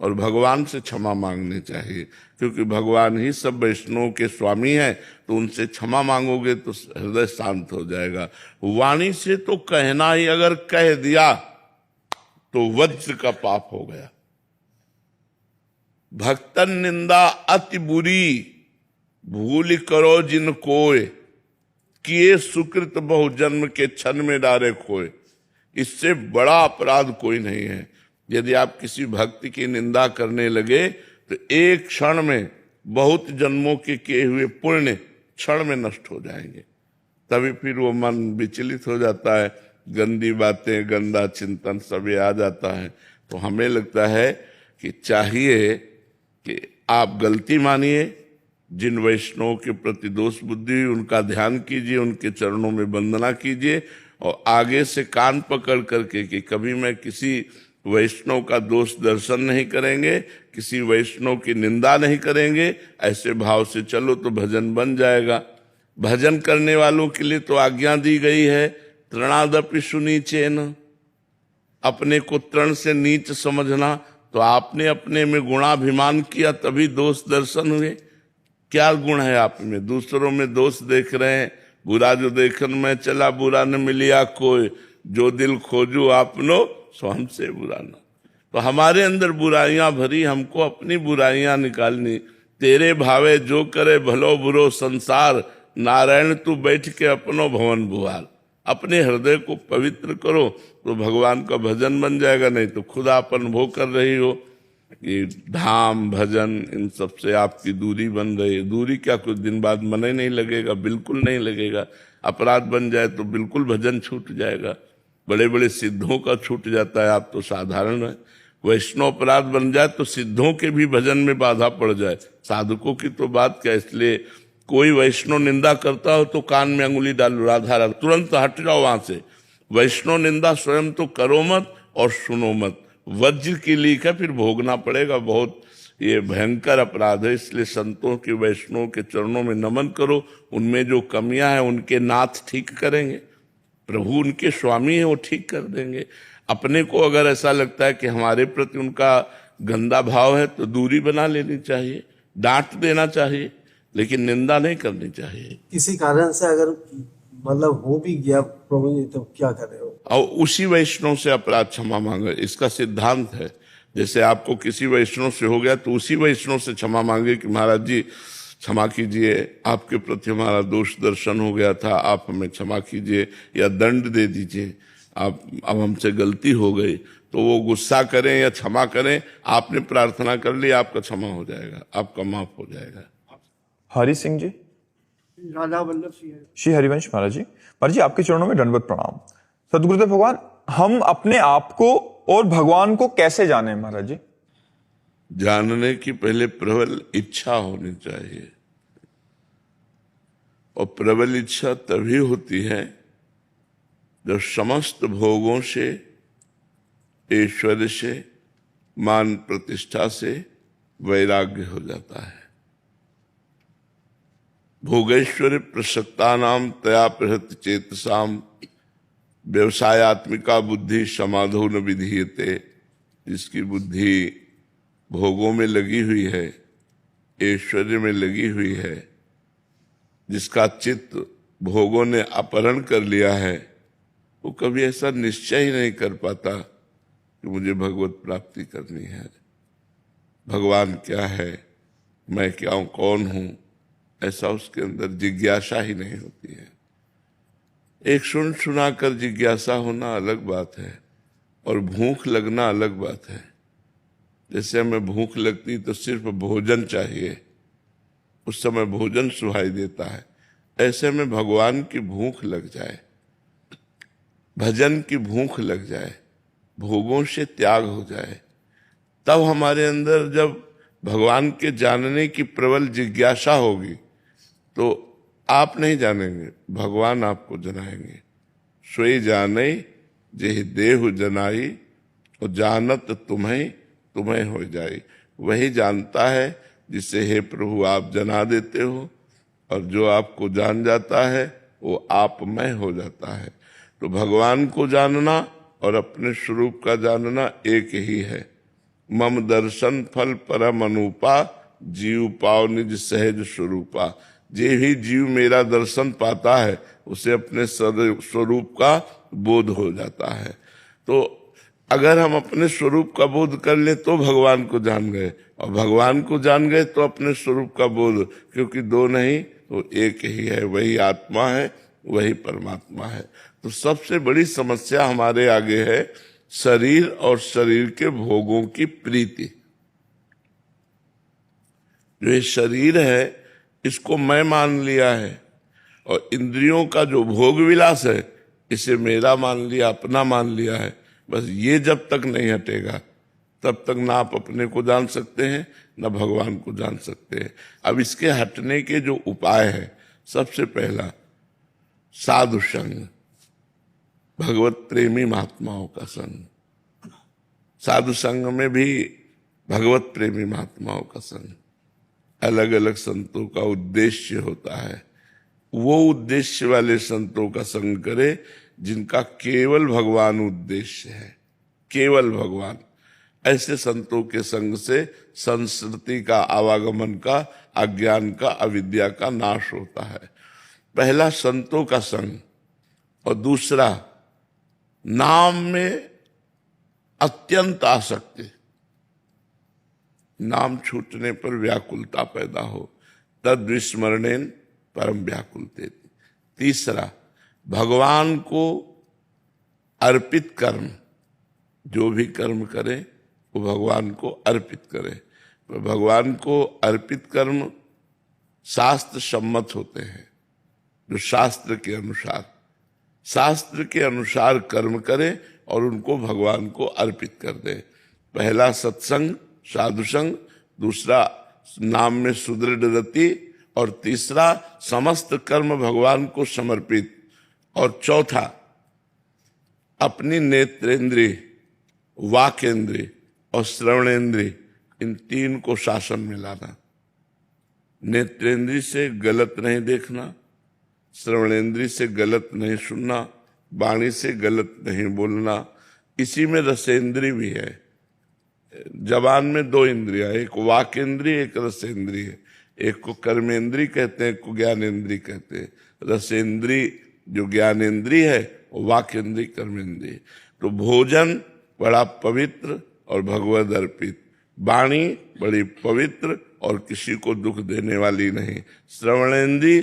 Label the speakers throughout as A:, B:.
A: और भगवान से क्षमा मांगनी चाहिए, क्योंकि भगवान ही सब वैष्णवों के स्वामी हैं। तो उनसे क्षमा मांगोगे तो हृदय शांत हो जाएगा। वाणी से तो कहना ही अगर कह दिया तो वज्र का पाप हो गया। भक्तन निंदा अति बुरी, भूल करो जिन कोय, किए सुकृत बहु जन्म के क्षण में डारे खोए। इससे बड़ा अपराध कोई नहीं है। यदि आप किसी भक्ति की निंदा करने लगे तो एक क्षण में बहुत जन्मों के किए हुए पुण्य क्षण में नष्ट हो जाएंगे। तभी फिर वो मन विचलित हो जाता है, गंदी बातें, गंदा चिंतन सब ये आ जाता है। तो हमें लगता है कि चाहिए कि आप गलती मानिए, जिन वैष्णवों के प्रति दोष बुद्धि उनका ध्यान कीजिए, उनके चरणों में वंदना कीजिए और आगे से कान पकड़ करके कि कभी मैं किसी वैष्णव का दोष दर्शन नहीं करेंगे, किसी वैष्णव की निंदा नहीं करेंगे, ऐसे भाव से चलो तो भजन बन जाएगा। भजन करने वालों के लिए तो आज्ञा दी गई है, तृणादपि सुनीचेन, अपने को तृण से नीच समझना। तो आपने अपने में गुणाभिमान किया तभी दोष दर्शन हुए। क्या गुण है आप में? दूसरों में दोष देख रहे हैं। बुरा जो देखन में चला, बुरा न मिलिया कोई, जो दिल खोजू आपनो सो हमसे बुरा न। तो हमारे अंदर बुराइयां भरी, हमको अपनी बुराइयां निकालनी। तेरे भावे जो करे भलो बुरो संसार, नारायण तू बैठ के अपनो भवन बुहार। अपने हृदय को पवित्र करो तो भगवान का भजन बन जाएगा। नहीं तो खुद आप अनुभव कर रही हो कि धाम भजन इन सब से आपकी दूरी बन रही है। दूरी क्या, कुछ दिन बाद मन ही नहीं लगेगा, बिल्कुल नहीं लगेगा। अपराध बन जाए तो बिल्कुल भजन छूट जाएगा। बड़े बड़े सिद्धों का छूट जाता है, आप तो साधारण है। वैष्णव अपराध बन जाए तो सिद्धों के भी भजन में बाधा पड़ जाए, साधकों की तो बात क्या। इसलिए कोई वैष्णव निंदा करता हो तो कान में अंगुली डालो, राधा राधा, तुरंत हट जाओ वहां से। वैष्णव निंदा स्वयं तो करो मत और सुनो मत। वज्र की लीक है, फिर भोगना पड़ेगा। बहुत ये भयंकर अपराध है। इसलिए संतों के, वैष्णव के चरणों में नमन करो। उनमें जो कमियां हैं उनके नाथ ठीक करेंगे। प्रभु उनके स्वामी हैं, वो ठीक कर देंगे। अपने को अगर ऐसा लगता है कि हमारे प्रति उनका गंदा भाव है तो दूरी बना लेनी चाहिए, डांट देना चाहिए, लेकिन निंदा नहीं करनी चाहिए।
B: किसी कारण से अगर मतलब हो भी गया प्रभु जी, तो क्या करें?
A: और उसी वैष्णव से अपराध क्षमा मांगे, इसका सिद्धांत है। जैसे आपको किसी वैष्णव से हो गया तो उसी वैष्णव से क्षमा मांगे कि महाराज जी क्षमा कीजिए, आपके प्रति हमारा दोष दर्शन हो गया था, आप हमें क्षमा कीजिए या दंड दे दीजिए, आप अब हमसे गलती हो गई। तो वो गुस्सा करें या क्षमा करें, आपने प्रार्थना कर ली, आपका क्षमा हो जाएगा, आपका माफ हो जाएगा।
C: हरि सिंह जी,
B: राधा वल्लभ सिंह,
C: श्री हरिवंश महाराज जी। महाराज जी आपके चरणों में दंडवत प्रणाम। सदगुरुदेव भगवान, हम अपने आप को और भगवान को कैसे जाने महाराज जी?
A: जानने की पहले प्रबल इच्छा होनी चाहिए, और प्रबल इच्छा तभी होती है जब समस्त भोगों से, ऐश्वर्य से, मान प्रतिष्ठा से वैराग्य हो जाता है। भोगैश्वर्य प्रसक्तानाम तया प्रहत चेतसाम, व्यवसायत्मिका बुद्धि समाधो न विधीयते। जिसकी बुद्धि भोगों में लगी हुई है, ऐश्वर्य में लगी हुई है, जिसका चित्त भोगों ने अपहरण कर लिया है, वो कभी ऐसा निश्चय ही नहीं कर पाता कि मुझे भगवत प्राप्ति करनी है। भगवान क्या है, मैं क्या हूं, कौन हूं, ऐसा उसके अंदर जिज्ञासा ही नहीं होती है। एक सुन सुनाकर जिज्ञासा होना अलग बात है और भूख लगना अलग बात है। जैसे हमें भूख लगती तो सिर्फ भोजन चाहिए, उस समय भोजन सुहाई देता है। ऐसे में भगवान की भूख लग जाए, भजन की भूख लग जाए, भोगों से त्याग हो जाए, तब हमारे अंदर जब भगवान के जानने की प्रबल जिज्ञासा होगी तो आप नहीं जानेंगे, भगवान आपको जनाएंगे। सोई जाने जेहि देहु जनाई, और जानत तुम्हें तुम्हें हो जाई। वही जानता है जिसे हे प्रभु आप जना देते हो, और जो आपको जान जाता है वो आपमय हो जाता है। तो भगवान को जानना और अपने स्वरूप का जानना एक ही है। मम दर्शन फल परम अनुपा, जीव पाव निज सहज स्वरूपा। जे भी जीव मेरा दर्शन पाता है उसे अपने स्वरूप का बोध हो जाता है। तो अगर हम अपने स्वरूप का बोध कर ले तो भगवान को जान गए, और भगवान को जान गए तो अपने स्वरूप का बोध, क्योंकि दो नहीं तो एक ही है, वही आत्मा है, वही परमात्मा है। तो सबसे बड़ी समस्या हमारे आगे है शरीर और शरीर के भोगों की प्रीति। जो ये शरीर है इसको मैं मान लिया है, और इंद्रियों का जो भोग विलास है इसे मेरा मान लिया, अपना मान लिया है। बस ये जब तक नहीं हटेगा तब तक ना आप अपने को जान सकते हैं ना भगवान को जान सकते हैं। अब इसके हटने के जो उपाय है, सबसे पहला साधु संग, भगवत प्रेमी महात्माओं का संग। साधु संग में भी भगवत प्रेमी महात्माओं का संग। अलग अलग संतों का उद्देश्य होता है, वो उद्देश्य वाले संतों का संग करे जिनका केवल भगवान उद्देश्य है, केवल भगवान। ऐसे संतों के संग से संस्कृति का, आवागमन का, अज्ञान का, अविद्या का नाश होता है। पहला संतों का संग, और दूसरा नाम में अत्यंत आसक्ति, नाम छूटने पर व्याकुलता पैदा हो, तद विस्मरणेन परम व्याकुलते। तीसरा भगवान को अर्पित कर्म, जो भी कर्म करे वो भगवान को अर्पित करे। तो भगवान को अर्पित कर्म शास्त्र सम्मत होते हैं, जो शास्त्र के अनुसार कर्म करे और उनको भगवान को अर्पित कर दे। पहला सत्संग साधु संग, दूसरा नाम में सुदृढ़ रति, और तीसरा समस्त कर्म भगवान को समर्पित, और चौथा अपनी नेत्रेंद्रिय, वाकेंद्रिय और श्रवणेंद्रिय, इन तीन को शासन में लाना। नेत्रेंद्रिय से गलत नहीं देखना, श्रवणेंद्रिय से गलत नहीं सुनना, वाणी से गलत नहीं बोलना। इसी में रसेंद्रिय भी है। जबान में दो इंद्रियां, एक वाकेंद्रिय, एक रसेंद्रिय। एक को कर्मेंद्रिय कहते हैं, एक को ज्ञानेंद्रिय कहते हैं। रसेंद्रिय जो ज्ञानेंद्रिय है, वो वाकेंद्रिय, कर्मेंद्रिय। तो भोजन बड़ा पवित्र और भगवद अर्पित, वाणी बड़ी पवित्र और किसी को दुख देने वाली नहीं। श्रवणेंद्रिय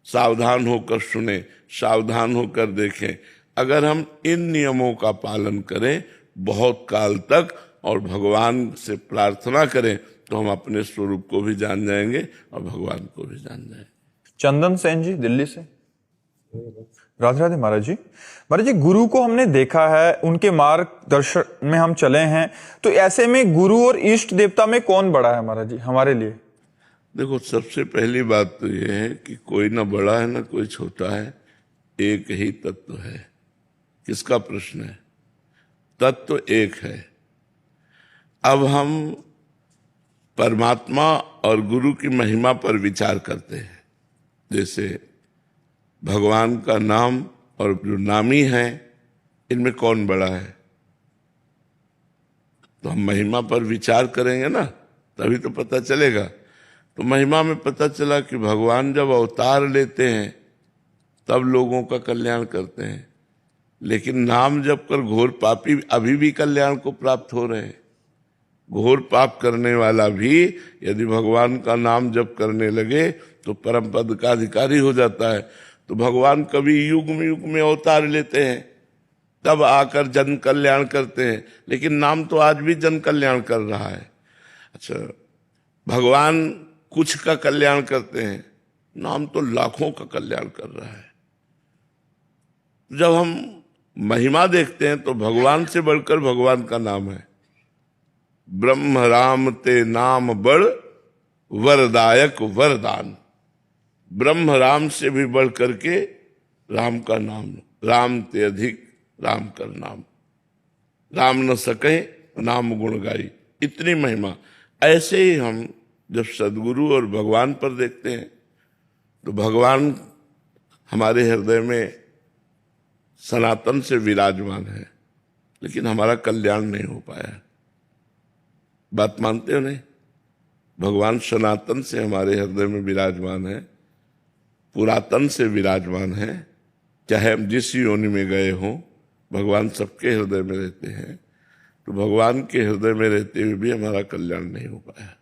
A: सावधान होकर सुने, सावधान होकर देखें। अगर हम इन नियमों का पालन करें बहुत काल तक और भगवान से प्रार्थना करें तो हम अपने स्वरूप को भी जान जाएंगे और भगवान को भी जान जाएंगे।
C: चंदन सेन जी दिल्ली से। राधे राधे महाराज जी। महाराज जी, गुरु को हमने देखा है, उनके मार्गदर्शन में हम चले हैं, तो ऐसे में गुरु और इष्ट देवता में कौन बड़ा है महाराज जी हमारे लिए?
A: देखो, सबसे पहली बात तो यह है कि कोई ना बड़ा है ना कोई छोटा है, एक ही तत्व है। किसका प्रश्न है? तत्व एक है। अब हम परमात्मा और गुरु की महिमा पर विचार करते हैं। जैसे भगवान का नाम और जो नामी है, इनमें कौन बड़ा है? तो हम महिमा पर विचार करेंगे ना, तभी तो पता चलेगा। तो महिमा में पता चला कि भगवान जब अवतार लेते हैं तब लोगों का कल्याण करते हैं, लेकिन नाम जप कर घोर पापी अभी भी कल्याण को प्राप्त हो रहे हैं। घोर पाप करने वाला भी यदि भगवान का नाम जप करने लगे तो परम पद का अधिकारी हो जाता है। तो भगवान कभी युग में अवतार लेते हैं, तब आकर जन कल्याण करते हैं, लेकिन नाम तो आज भी जन कल्याण कर रहा है। अच्छा, भगवान कुछ का कल्याण करते हैं, नाम तो लाखों का कल्याण कर रहा है। जब हम महिमा देखते हैं तो भगवान से बढ़कर भगवान का नाम है। ब्रह्म राम ते नाम बड़ वरदायक वरदान। ब्रह्म राम से भी बढ़ करके राम का नाम, राम ते अधिक राम कर नाम, राम न सके नाम गुण गाई, इतनी महिमा। ऐसे ही हम जब सदगुरु और भगवान पर देखते हैं तो भगवान हमारे हृदय में सनातन से विराजमान है, लेकिन हमारा कल्याण नहीं हो पाया। बात मानते हो नहीं? भगवान सनातन से हमारे हृदय में विराजमान है, पुरातन से विराजमान है। चाहे हम जिस योनि में गए हों, भगवान सबके हृदय में रहते हैं। तो भगवान के हृदय में रहते हुए भी हमारा कल्याण नहीं हो पाया।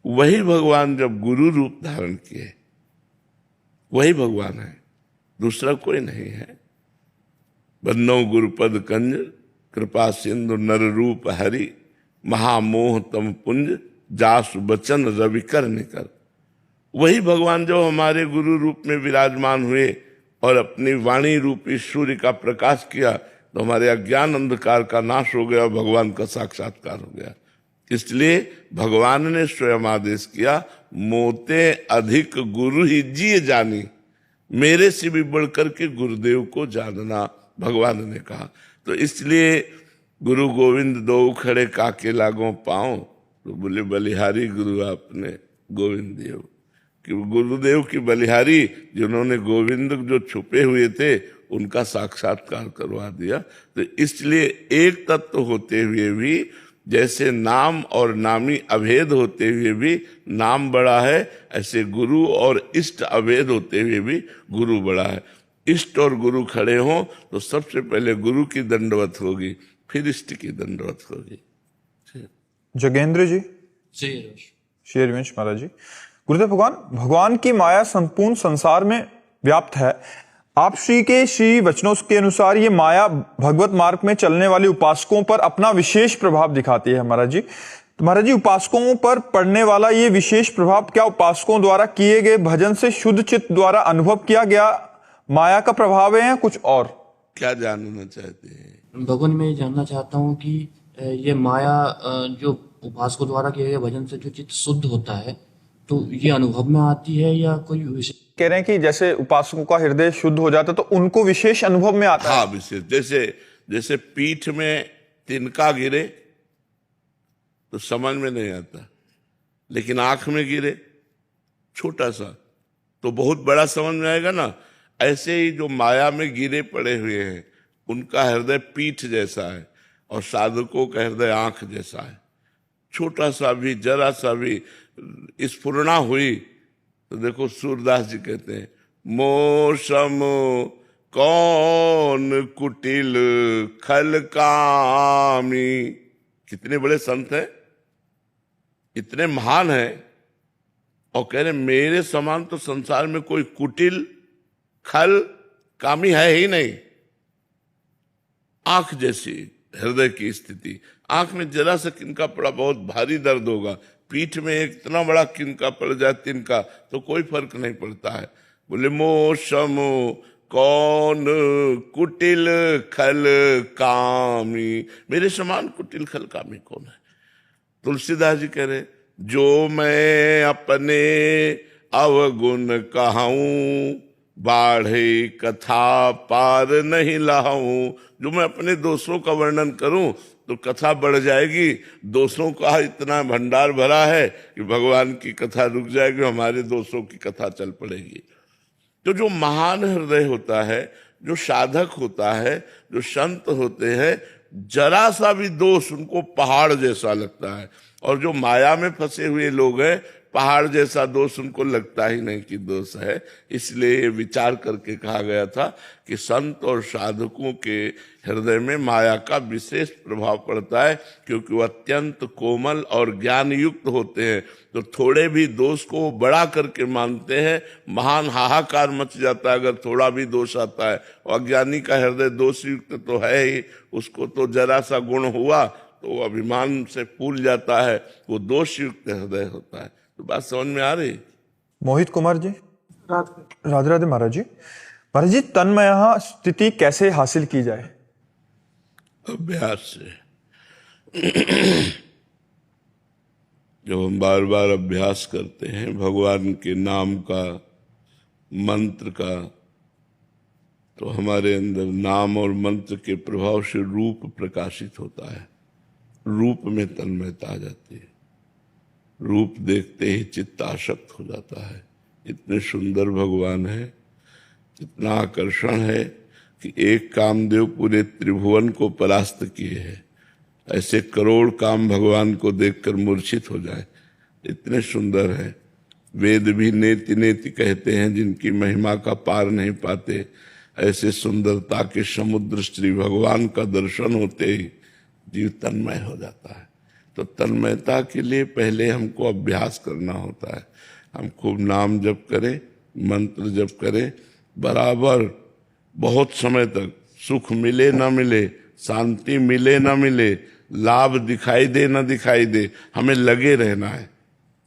A: वही भगवान जब गुरु रूप धारण किए, वही भगवान है, दूसरा कोई नहीं है। बन्नो गुरुपद कंज कृपा सिंधु नर रूप हरि, महामोह तम पुंज जासु बचन रविकर निकर। वही भगवान जो हमारे गुरु रूप में विराजमान हुए और अपनी वाणी रूपी सूर्य का प्रकाश किया, तो हमारे अज्ञान अंधकार का नाश हो गया, भगवान का साक्षात्कार हो गया। इसलिए भगवान ने स्वयं आदेश किया, मोते अधिक गुरु ही जिए जानी, मेरे से भी बढ़कर के गुरुदेव को जानना, भगवान ने कहा। तो इसलिए गुरु गोविंद दो खड़े काके लागों पाओ, तो बोले बलिहारी गुरु आपने गोविंद देव, कि गुरुदेव की बलिहारी जिन्होंने गोविंद जो छुपे हुए थे उनका साक्षात्कार करवा दिया। तो इसलिए एक तत्व होते हुए भी, जैसे नाम और नामी अभेद होते हुए भी नाम बड़ा है, ऐसे गुरु और इष्ट अभेद होते हुए भी गुरु बड़ा है। इष्ट और गुरु खड़े हों तो सबसे पहले गुरु की दंडवत होगी, फिर इष्ट की दंडवत होगी।
C: जगेंद्र जी, श्री हरिवंश महाराज जी। गुरुदेव भगवान की माया संपूर्ण संसार में व्याप्त है। आप श्री के श्री वचनों के अनुसार ये माया भगवत मार्ग में चलने वाले उपासकों पर अपना विशेष प्रभाव दिखाती है महाराज जी। तो महाराज जी, उपासकों पर पड़ने वाला ये विशेष प्रभाव क्या उपासकों द्वारा किए गए भजन से शुद्ध चित्त द्वारा अनुभव किया गया माया का प्रभाव है या कुछ और? क्या
A: जानना चाहते हैं
D: भगवान? मैं जानना चाहता हूँ कि ये माया जो उपासकों द्वारा किए गए भजन से जो चित्त शुद्ध होता है, तो ये अनुभव में आती है या कोई विशेष?
C: कह रहे हैं कि जैसे उपासकों का हृदय शुद्ध हो जाता है तो उनको विशेष अनुभव में आता है।
A: हाँ, विशेष। जैसे पीठ में तिनका गिरे तो समझ में नहीं आता, लेकिन आंख में गिरे छोटा सा तो बहुत बड़ा समझ में आएगा ना। ऐसे ही जो माया में गिरे पड़े हुए हैं उनका हृदय पीठ जैसा है और साधकों का हृदय आंख जैसा है। छोटा सा भी, जरा सा भी स्फुरना हुई तो देखो सूरदास जी कहते हैं, मोसम कौन कुटिल खल कामी। कितने बड़े संत हैं, इतने महान हैं, और कह रहे मेरे समान तो संसार में कोई कुटिल खल कामी है ही नहीं। आंख जैसी हृदय की स्थिति, आंख में जरा सा किनका पड़ा बहुत भारी दर्द होगा, पीठ में एक इतना बड़ा किनका पड़ जाए तिनका तो कोई फर्क नहीं पड़ता है। बोले मोसम कौन कुटिल खल कामी, मेरे समान कुटिल खल कामी कौन है? तुलसीदास जी कह रहे, जो मैं अपने अवगुण कहूं बाढ़े कथा पार नहीं लाऊं। जो मैं अपने दोषों का वर्णन करूं तो कथा बढ़ जाएगी। दोषों का इतना भंडार भरा है कि भगवान की कथा रुक जाएगी, हमारे दोषों की कथा चल पड़ेगी। तो जो महान हृदय होता है, जो साधक होता है, जो संत होते हैं, जरा सा भी दोष उनको पहाड़ जैसा लगता है, और जो माया में फंसे हुए लोग हैं, पहाड़ जैसा दोष उनको लगता ही नहीं कि दोष है। इसलिए विचार करके कहा गया था कि संत और साधकों के हृदय में माया का विशेष प्रभाव पड़ता है, क्योंकि वो अत्यंत कोमल और ज्ञान युक्त होते हैं। तो थोड़े भी दोष को बड़ा करके मानते हैं, महान हाहाकार मच जाता है अगर थोड़ा भी दोष आता है। और अज्ञानी का हृदय दोष युक्त तो है ही, उसको तो जरा सा गुण हुआ तो वो अभिमान से फूल जाता है, वो दोष युक्त हृदय होता है। तो बात समझ में आ रही?
C: मोहित कुमार जी, राधे राधे महाराज जी। महाराज जी, तन्मय स्थिति कैसे हासिल की जाए?
A: अभ्यास से। जब हम बार बार अभ्यास करते हैं भगवान के नाम का, मंत्र का, तो हमारे अंदर नाम और मंत्र के प्रभाव से रूप प्रकाशित होता है। रूप में तन्मयता आ जाती है, रूप देखते ही चित्त आसक्त हो जाता है। इतने सुंदर भगवान है, इतना आकर्षण है कि एक कामदेव पूरे त्रिभुवन को परास्त किए हैं। ऐसे करोड़ काम भगवान को देखकर मूर्छित हो जाए, इतने सुंदर है। वेद भी नेति नेति कहते हैं, जिनकी महिमा का पार नहीं पाते। ऐसे सुंदरता के समुद्र श्री भगवान का दर्शन होते ही जीव तन्मय हो जाता है। तो तन्मयता के लिए पहले हमको अभ्यास करना होता है। हम खूब नाम जप करें, मंत्र जप करें, बराबर बहुत समय तक, सुख मिले ना मिले, शांति मिले ना मिले, लाभ दिखाई दे ना दिखाई दे, हमें लगे रहना है।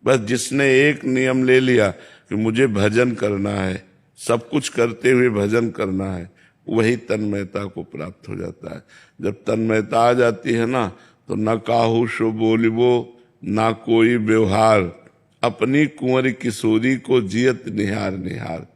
A: बस जिसने एक नियम ले लिया कि मुझे भजन करना है, सब कुछ करते हुए भजन करना है, वही तन्मयता को प्राप्त हो जाता है। जब तन्मयता आ जाती है ना, तो न काहू सो बोलिबो ना कोई व्यवहार, अपनी कुंवर किशोरी को जियत निहार निहार।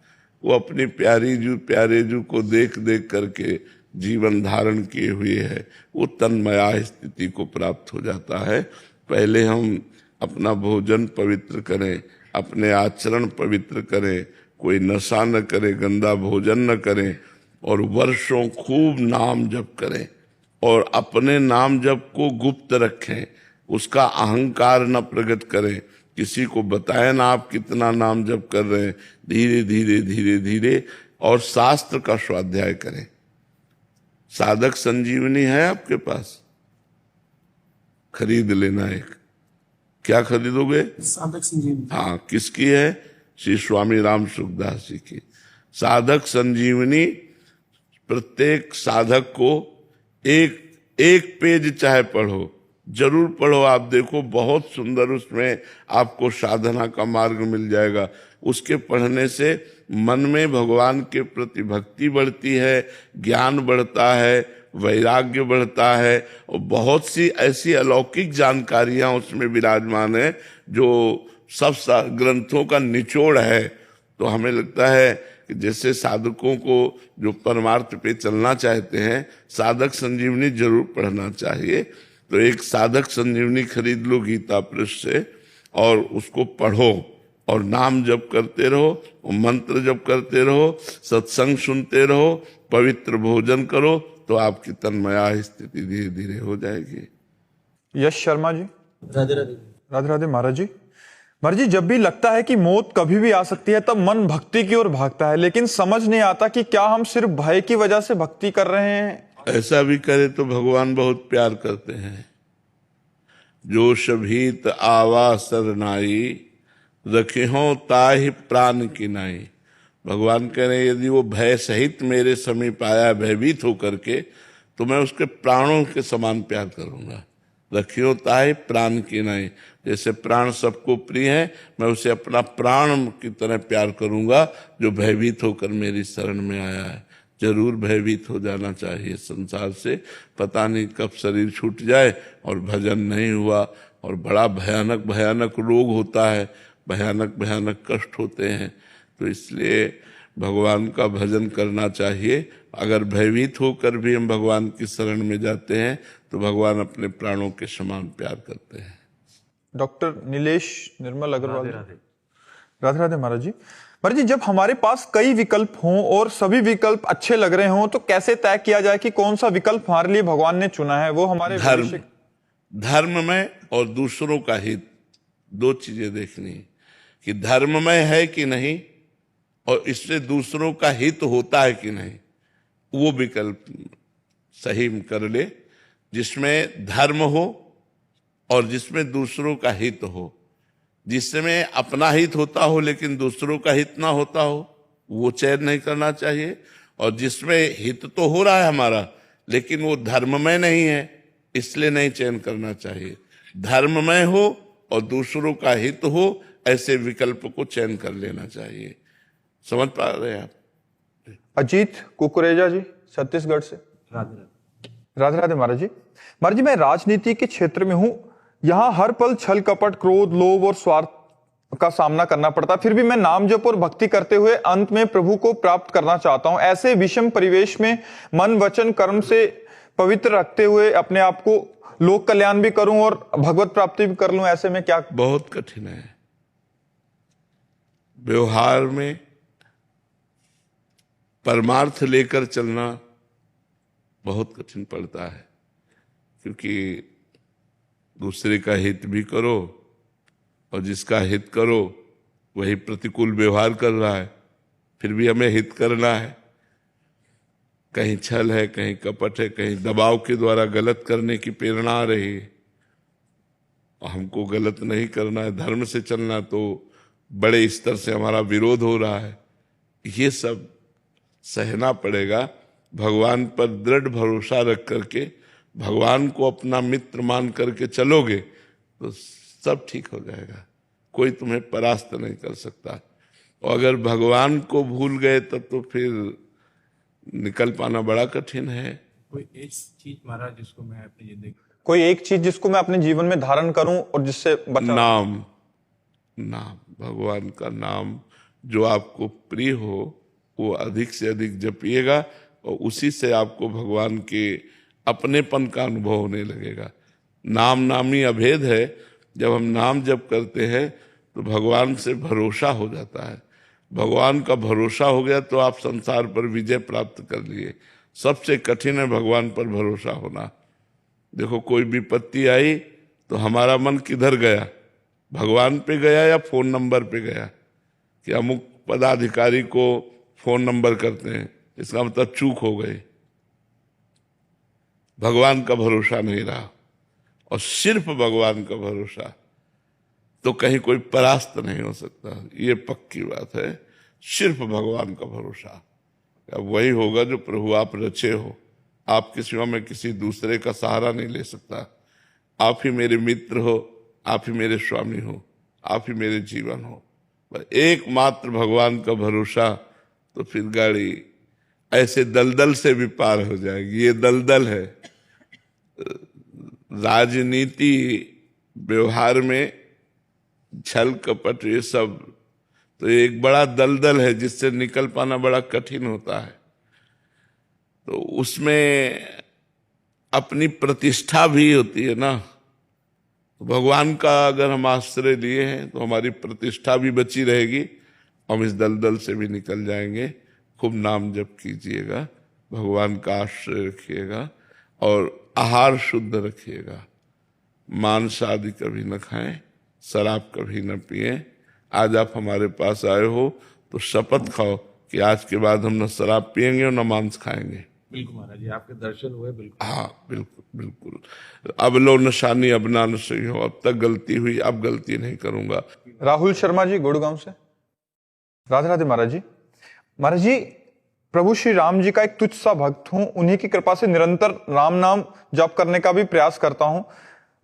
A: वो अपनी प्यारे जू को देख देख करके जीवन धारण किए हुए है, वो तन्मया स्थिति को प्राप्त हो जाता है। पहले हम अपना भोजन पवित्र करें, अपने आचरण पवित्र करें, कोई नशा न करें, गंदा भोजन न करें, और वर्षों खूब नाम जप करें, और अपने नाम जप को गुप्त रखें, उसका अहंकार न प्रकट करें, किसी को बताएं ना आप कितना नाम जप कर रहे हैं। धीरे धीरे धीरे धीरे, और शास्त्र का स्वाध्याय करें। साधक संजीवनी है आपके पास, खरीद लेना एक। क्या खरीदोगे?
B: साधक संजीवनी।
A: हाँ, किसकी है? श्री स्वामी राम सुखदास जी की साधक संजीवनी। प्रत्येक साधक को एक एक पेज चाहे पढ़ो, जरूर पढ़ो। आप देखो बहुत सुंदर उसमें आपको साधना का मार्ग मिल जाएगा। उसके पढ़ने से मन में भगवान के प्रति भक्ति बढ़ती है, ज्ञान बढ़ता है, वैराग्य बढ़ता है, और बहुत सी ऐसी अलौकिक जानकारियां उसमें विराजमान है जो सब ग्रंथों का निचोड़ है। तो हमें लगता है कि जैसे साधकों को जो परमार्थ पे चलना चाहते हैं, साधक संजीवनी जरूर पढ़ना चाहिए। तो एक साधक संजीवनी खरीद लो गीता प्रेस से, और उसको पढ़ो, और नाम जप करते रहो, और मंत्र जप करते रहो, सत्संग सुनते रहो, पवित्र भोजन करो, तो आपकी तन्मया स्थिति धीरे धीरे हो जाएगी।
C: यश शर्मा जी।
B: राधे राधे।
C: राधे राधे महाराज जी। महाराज जी, जब भी लगता है कि मौत कभी भी आ सकती है, तब मन भक्ति की ओर भागता है, लेकिन समझ नहीं आता कि क्या हम सिर्फ भय की वजह से भक्ति कर रहे हैं।
A: ऐसा भी करे तो भगवान बहुत प्यार करते हैं। जो शभीत आवा सरनाई, रखिहो ताहि प्राण की नाई। भगवान कह रहे हैं, यदि वो भय सहित मेरे समीप आया, भयभीत होकर के, तो मैं उसके प्राणों के समान प्यार करूंगा। रखियो ताहि प्राण की नाई, जैसे प्राण सबको प्रिय है, मैं उसे अपना प्राण की तरह प्यार करूंगा जो भयभीत होकर मेरी शरण में आया है। जरूर भयभीत हो जाना चाहिए संसार से, पता नहीं कब शरीर छूट जाए और भजन नहीं हुआ, और बड़ा भयानक भयानक रोग होता है, भयानक भयानक कष्ट होते हैं। तो इसलिए भगवान का भजन करना चाहिए। अगर भयभीत होकर भी हम भगवान की शरण में जाते हैं, तो भगवान अपने प्राणों के समान प्यार करते हैं।
C: डॉक्टर नीलेश निर्मल अग्रवाल। राधे राधे महाराज जी। महाराज जी, जब हमारे पास कई विकल्प हों और सभी विकल्प अच्छे लग रहे हों, तो कैसे तय किया जाए कि कौन सा विकल्प हमारे लिए भगवान ने चुना है? वो हमारे
A: धर्म में और दूसरों का हित, दो चीजें देखनी है कि धर्ममय है कि नहीं, और इससे दूसरों का हित होता है कि नहीं। वो विकल्प सही कर ले, जिसमें धर्म हो और जिसमें दूसरों का हित हो। जिसमें अपना हित होता हो लेकिन दूसरों का हित ना होता हो, वो चयन नहीं करना चाहिए। और जिसमें हित तो हो रहा है हमारा, लेकिन वो धर्ममय नहीं है, इसलिए नहीं चयन करना चाहिए। धर्ममय हो और दूसरों का हित हो, ऐसे विकल्प को चयन कर लेना चाहिए। समझ पा रहे हैं आप?
C: अजीत कुकरेजा जी, छत्तीसगढ़ से।
B: राधे राधे।
C: राधे राधे महाराज जी। महाराज जी, मैं राजनीति के क्षेत्र में हूं। यहाँ हर पल छल कपट, क्रोध, लोभ और स्वार्थ का सामना करना पड़ता, फिर भी मैं नाम जप और भक्ति करते हुए अंत में प्रभु को प्राप्त करना चाहता हूं। ऐसे विषम परिवेश में मन वचन कर्म से पवित्र रखते हुए अपने आप को लोक कल्याण भी करूं और भगवत प्राप्ति भी कर लूं, ऐसे में क्या?
A: बहुत कठिन है। व्यवहार में परमार्थ लेकर चलना बहुत कठिन पड़ता है, क्योंकि दूसरे का हित भी करो, और जिसका हित करो वही प्रतिकूल व्यवहार कर रहा है, फिर भी हमें हित करना है। कहीं छल है, कहीं कपट है, कहीं दबाव के द्वारा गलत करने की प्रेरणा आ रही है। हमको गलत नहीं करना है, धर्म से चलना, तो बड़े स्तर से हमारा विरोध हो रहा है। ये सब सहना पड़ेगा। भगवान पर दृढ़ भरोसा रख करके भगवान को अपना मित्र मान करके चलोगे तो सब ठीक हो जाएगा, कोई तुम्हें परास्त नहीं कर सकता। और अगर भगवान को भूल गए तब तो फिर निकल पाना बड़ा कठिन है।
E: कोई एक चीज महाराज जिसको मैं अपनी जिंदगी
C: कोई एक चीज जिसको मैं अपने जीवन में धारण करूं और जिससे बचा।
A: नाम, नाम, भगवान का नाम जो आपको प्रिय हो वो अधिक से अधिक जपिएगा, और उसी से आपको भगवान के अपनेपन का अनुभव होने लगेगा। नाम नामी अभेद है। जब हम नाम जप करते हैं तो भगवान से भरोसा हो जाता है। भगवान का भरोसा हो गया तो आप संसार पर विजय प्राप्त कर लिए। सबसे कठिन है भगवान पर भरोसा होना। देखो, कोई विपत्ति आई तो हमारा मन किधर गया, भगवान पे गया या फोन नंबर पे गया? कि अमुक पदाधिकारी को फोन नंबर करते हैं, इसका मतलब चूक हो गई, भगवान का भरोसा नहीं रहा। और सिर्फ भगवान का भरोसा, तो कहीं कोई परास्त नहीं हो सकता, ये पक्की बात है। सिर्फ भगवान का भरोसा, वही होगा जो प्रभु आप रचे हो। आपके सिवा मैं किसी दूसरे का सहारा नहीं ले सकता। आप ही मेरे मित्र हो, आप ही मेरे स्वामी हो, आप ही मेरे जीवन हो। पर एकमात्र भगवान का भरोसा, तो फिर गाड़ी ऐसे दलदल से भी पार हो जाएगी। ये दलदल है। राजनीति व्यवहार में छल कपट ये सब तो एक बड़ा दलदल है जिससे निकल पाना बड़ा कठिन होता है। तो उसमें अपनी प्रतिष्ठा भी होती है ना। तो भगवान का अगर हम आश्रय लिए हैं तो हमारी प्रतिष्ठा भी बची रहेगी, हम इस दलदल से भी निकल जाएंगे। खूब नाम जप कीजिएगा, भगवान का आश्रय रखिएगा और आहार शुद्ध रखिएगा। मांस आदि कभी न खाएं, शराब कभी न पिएं। आज आप हमारे पास आए हो तो शपथ खाओ कि आज के बाद हम न शराब पिएंगे और न मांस खाएंगे।
E: बिल्कुल महाराज जी, आपके दर्शन हुए बिल्कुल।
A: हाँ, बिल्कुल बिल्कुल। अब लो नशानी अब ना नशई हो, अब तक गलती हुई, अब गलती नहीं करूंगा।
C: राहुल शर्मा जी, गुड़गांव से। राधे राधे महाराज जी। महाराज जी, प्रभु श्री राम जी का एक तुच्छ सा भक्त हूं, उन्हीं की कृपा से निरंतर राम नाम जप करने का भी प्रयास करता हूं।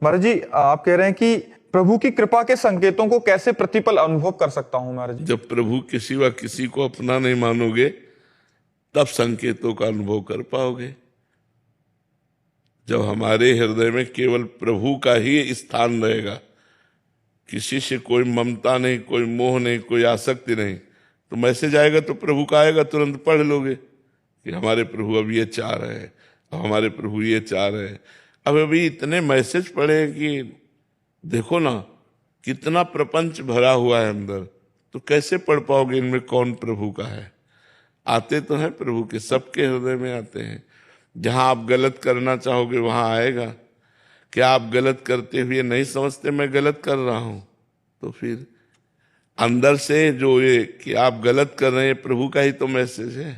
C: महाराज जी, आप कह रहे हैं कि प्रभु की कृपा के संकेतों को कैसे प्रतिपल अनुभव कर सकता हूं महाराज जी?
A: जब प्रभु के सिवा किसी को अपना नहीं मानोगे तब संकेतों का अनुभव कर पाओगे। जब हमारे हृदय में केवल प्रभु का ही स्थान रहेगा, किसी से कोई ममता नहीं, कोई मोह नहीं, कोई आसक्ति नहीं, तो मैसेज आएगा तो प्रभु का आएगा, तुरंत पढ़ लोगे कि हमारे प्रभु अब ये चाह रहे हैं, अब हमारे प्रभु ये चाह रहे हैं। अब अभी इतने मैसेज पढ़े कि देखो ना कितना प्रपंच भरा हुआ है अंदर, तो कैसे पढ़ पाओगे इनमें कौन प्रभु का है? आते तो हैं प्रभु के, सबके हृदय में आते हैं। जहां आप गलत करना चाहोगे वहां आएगा। क्या आप गलत करते हुए नहीं समझते मैं गलत कर रहा हूं? तो फिर अंदर से जो ये कि आप गलत कर रहे हैं, प्रभु का ही तो मैसेज है,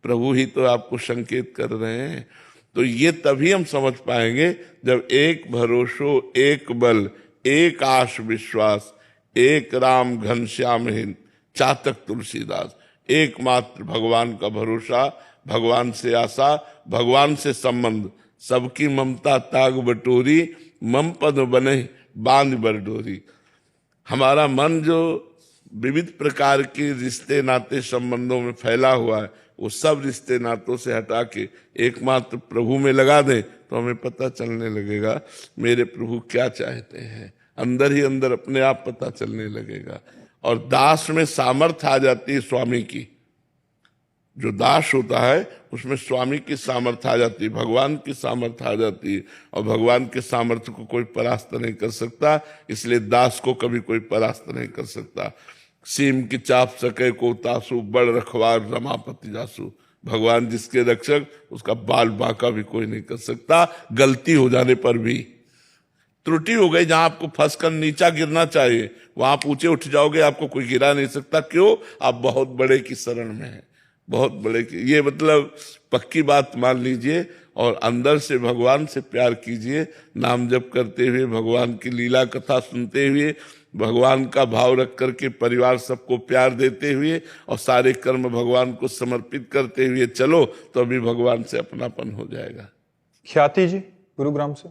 A: प्रभु ही तो आपको संकेत कर रहे हैं। तो ये तभी हम समझ पाएंगे जब एक भरोसो, एक बल, एक आश विश्वास, एक राम घनश्याम हिंद चातक तुलसीदास। एकमात्र भगवान का भरोसा, भगवान से आशा, भगवान से संबंध। सबकी ममता ताग बटोरी, मम पद बने बांध बरडोरी। हमारा मन जो विविध प्रकार के रिश्ते नाते संबंधों में फैला हुआ है, वो सब रिश्ते नातों से हटा के एकमात्र प्रभु में लगा दें तो हमें पता चलने लगेगा मेरे प्रभु क्या चाहते हैं। अंदर ही अंदर अपने आप पता चलने लगेगा। और दास में सामर्थ्य आ जाती है स्वामी की। जो दास होता है उसमें स्वामी की सामर्थ्य आ जाती है, भगवान की सामर्थ्य आ जाती है। और भगवान के सामर्थ्य को कोई परास्त नहीं कर सकता, इसलिए दास को कभी कोई परास्त नहीं कर सकता। सीम की चाप सके को तासु, बड़ रखवार रमापति जासु। भगवान जिसके रक्षक, उसका बाल बांका भी कोई नहीं कर सकता, गलती हो जाने पर भी। त्रुटि हो गई, जहां आपको फंसकर नीचा गिरना चाहिए वहां आप ऊंचे उठ जाओगे, आपको कोई गिरा नहीं सकता। क्यों? आप बहुत बड़े की शरण में हैं, बहुत बड़े की। ये मतलब पक्की बात मान लीजिए और अंदर से भगवान से प्यार कीजिए, नाम जप करते हुए, भगवान की लीला कथा सुनते हुए, भगवान का भाव रख करके परिवार सबको प्यार देते हुए और सारे कर्म भगवान को समर्पित करते हुए चलो, तो अभी भगवान से अपनापन हो जाएगा।
C: ख्याति जी गुरुग्राम से।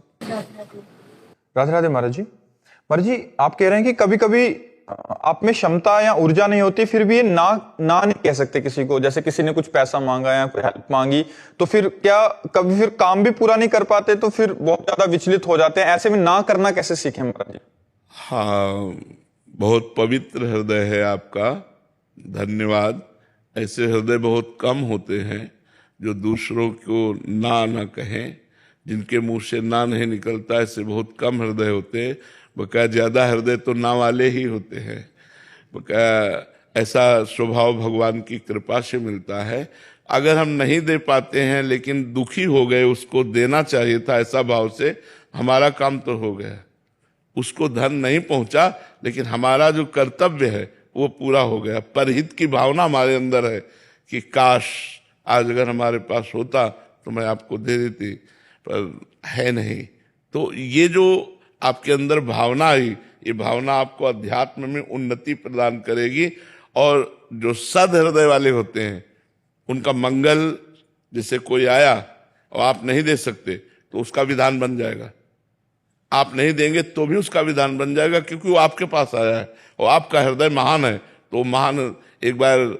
C: राधे राधे महाराज जी। महाराज जी, आप कह रहे हैं कि कभी कभी आप में क्षमता या ऊर्जा नहीं होती, फिर भी ये ना नहीं कह सकते किसी को। जैसे किसी ने कुछ पैसा मांगा या कोई हेल्प मांगी, तो फिर क्या कभी फिर काम भी पूरा नहीं कर पाते, तो फिर बहुत ज्यादा विचलित हो जाते हैं। ऐसे में ना करना कैसे सीखें महाराज जी?
A: हाँ, बहुत पवित्र हृदय है आपका, धन्यवाद। ऐसे हृदय बहुत कम होते हैं जो दूसरों को ना कहें, जिनके मुंह से ना नहीं निकलता, ऐसे बहुत कम हृदय होते हैं। बका ज्यादा हृदय तो ना वाले ही होते हैं। बका ऐसा स्वभाव भगवान की कृपा से मिलता है। अगर हम नहीं दे पाते हैं लेकिन दुखी हो गए, उसको देना चाहिए था ऐसा भाव से, हमारा काम तो हो गया। उसको धन नहीं पहुंचा लेकिन हमारा जो कर्तव्य है वो पूरा हो गया। परहित की भावना हमारे अंदर है कि काश आज अगर हमारे पास होता तो मैं आपको दे देती, पर है नहीं। तो ये जो आपके अंदर भावना आई, ये भावना आपको अध्यात्म में उन्नति प्रदान करेगी। और जो सद हृदय वाले होते हैं उनका मंगल, जैसे कोई आया और आप नहीं दे सकते तो उसका विधान बन जाएगा, आप नहीं देंगे तो भी उसका विधान बन जाएगा, क्योंकि वो आपके पास आया है और आपका हृदय महान है। तो महान, एक बार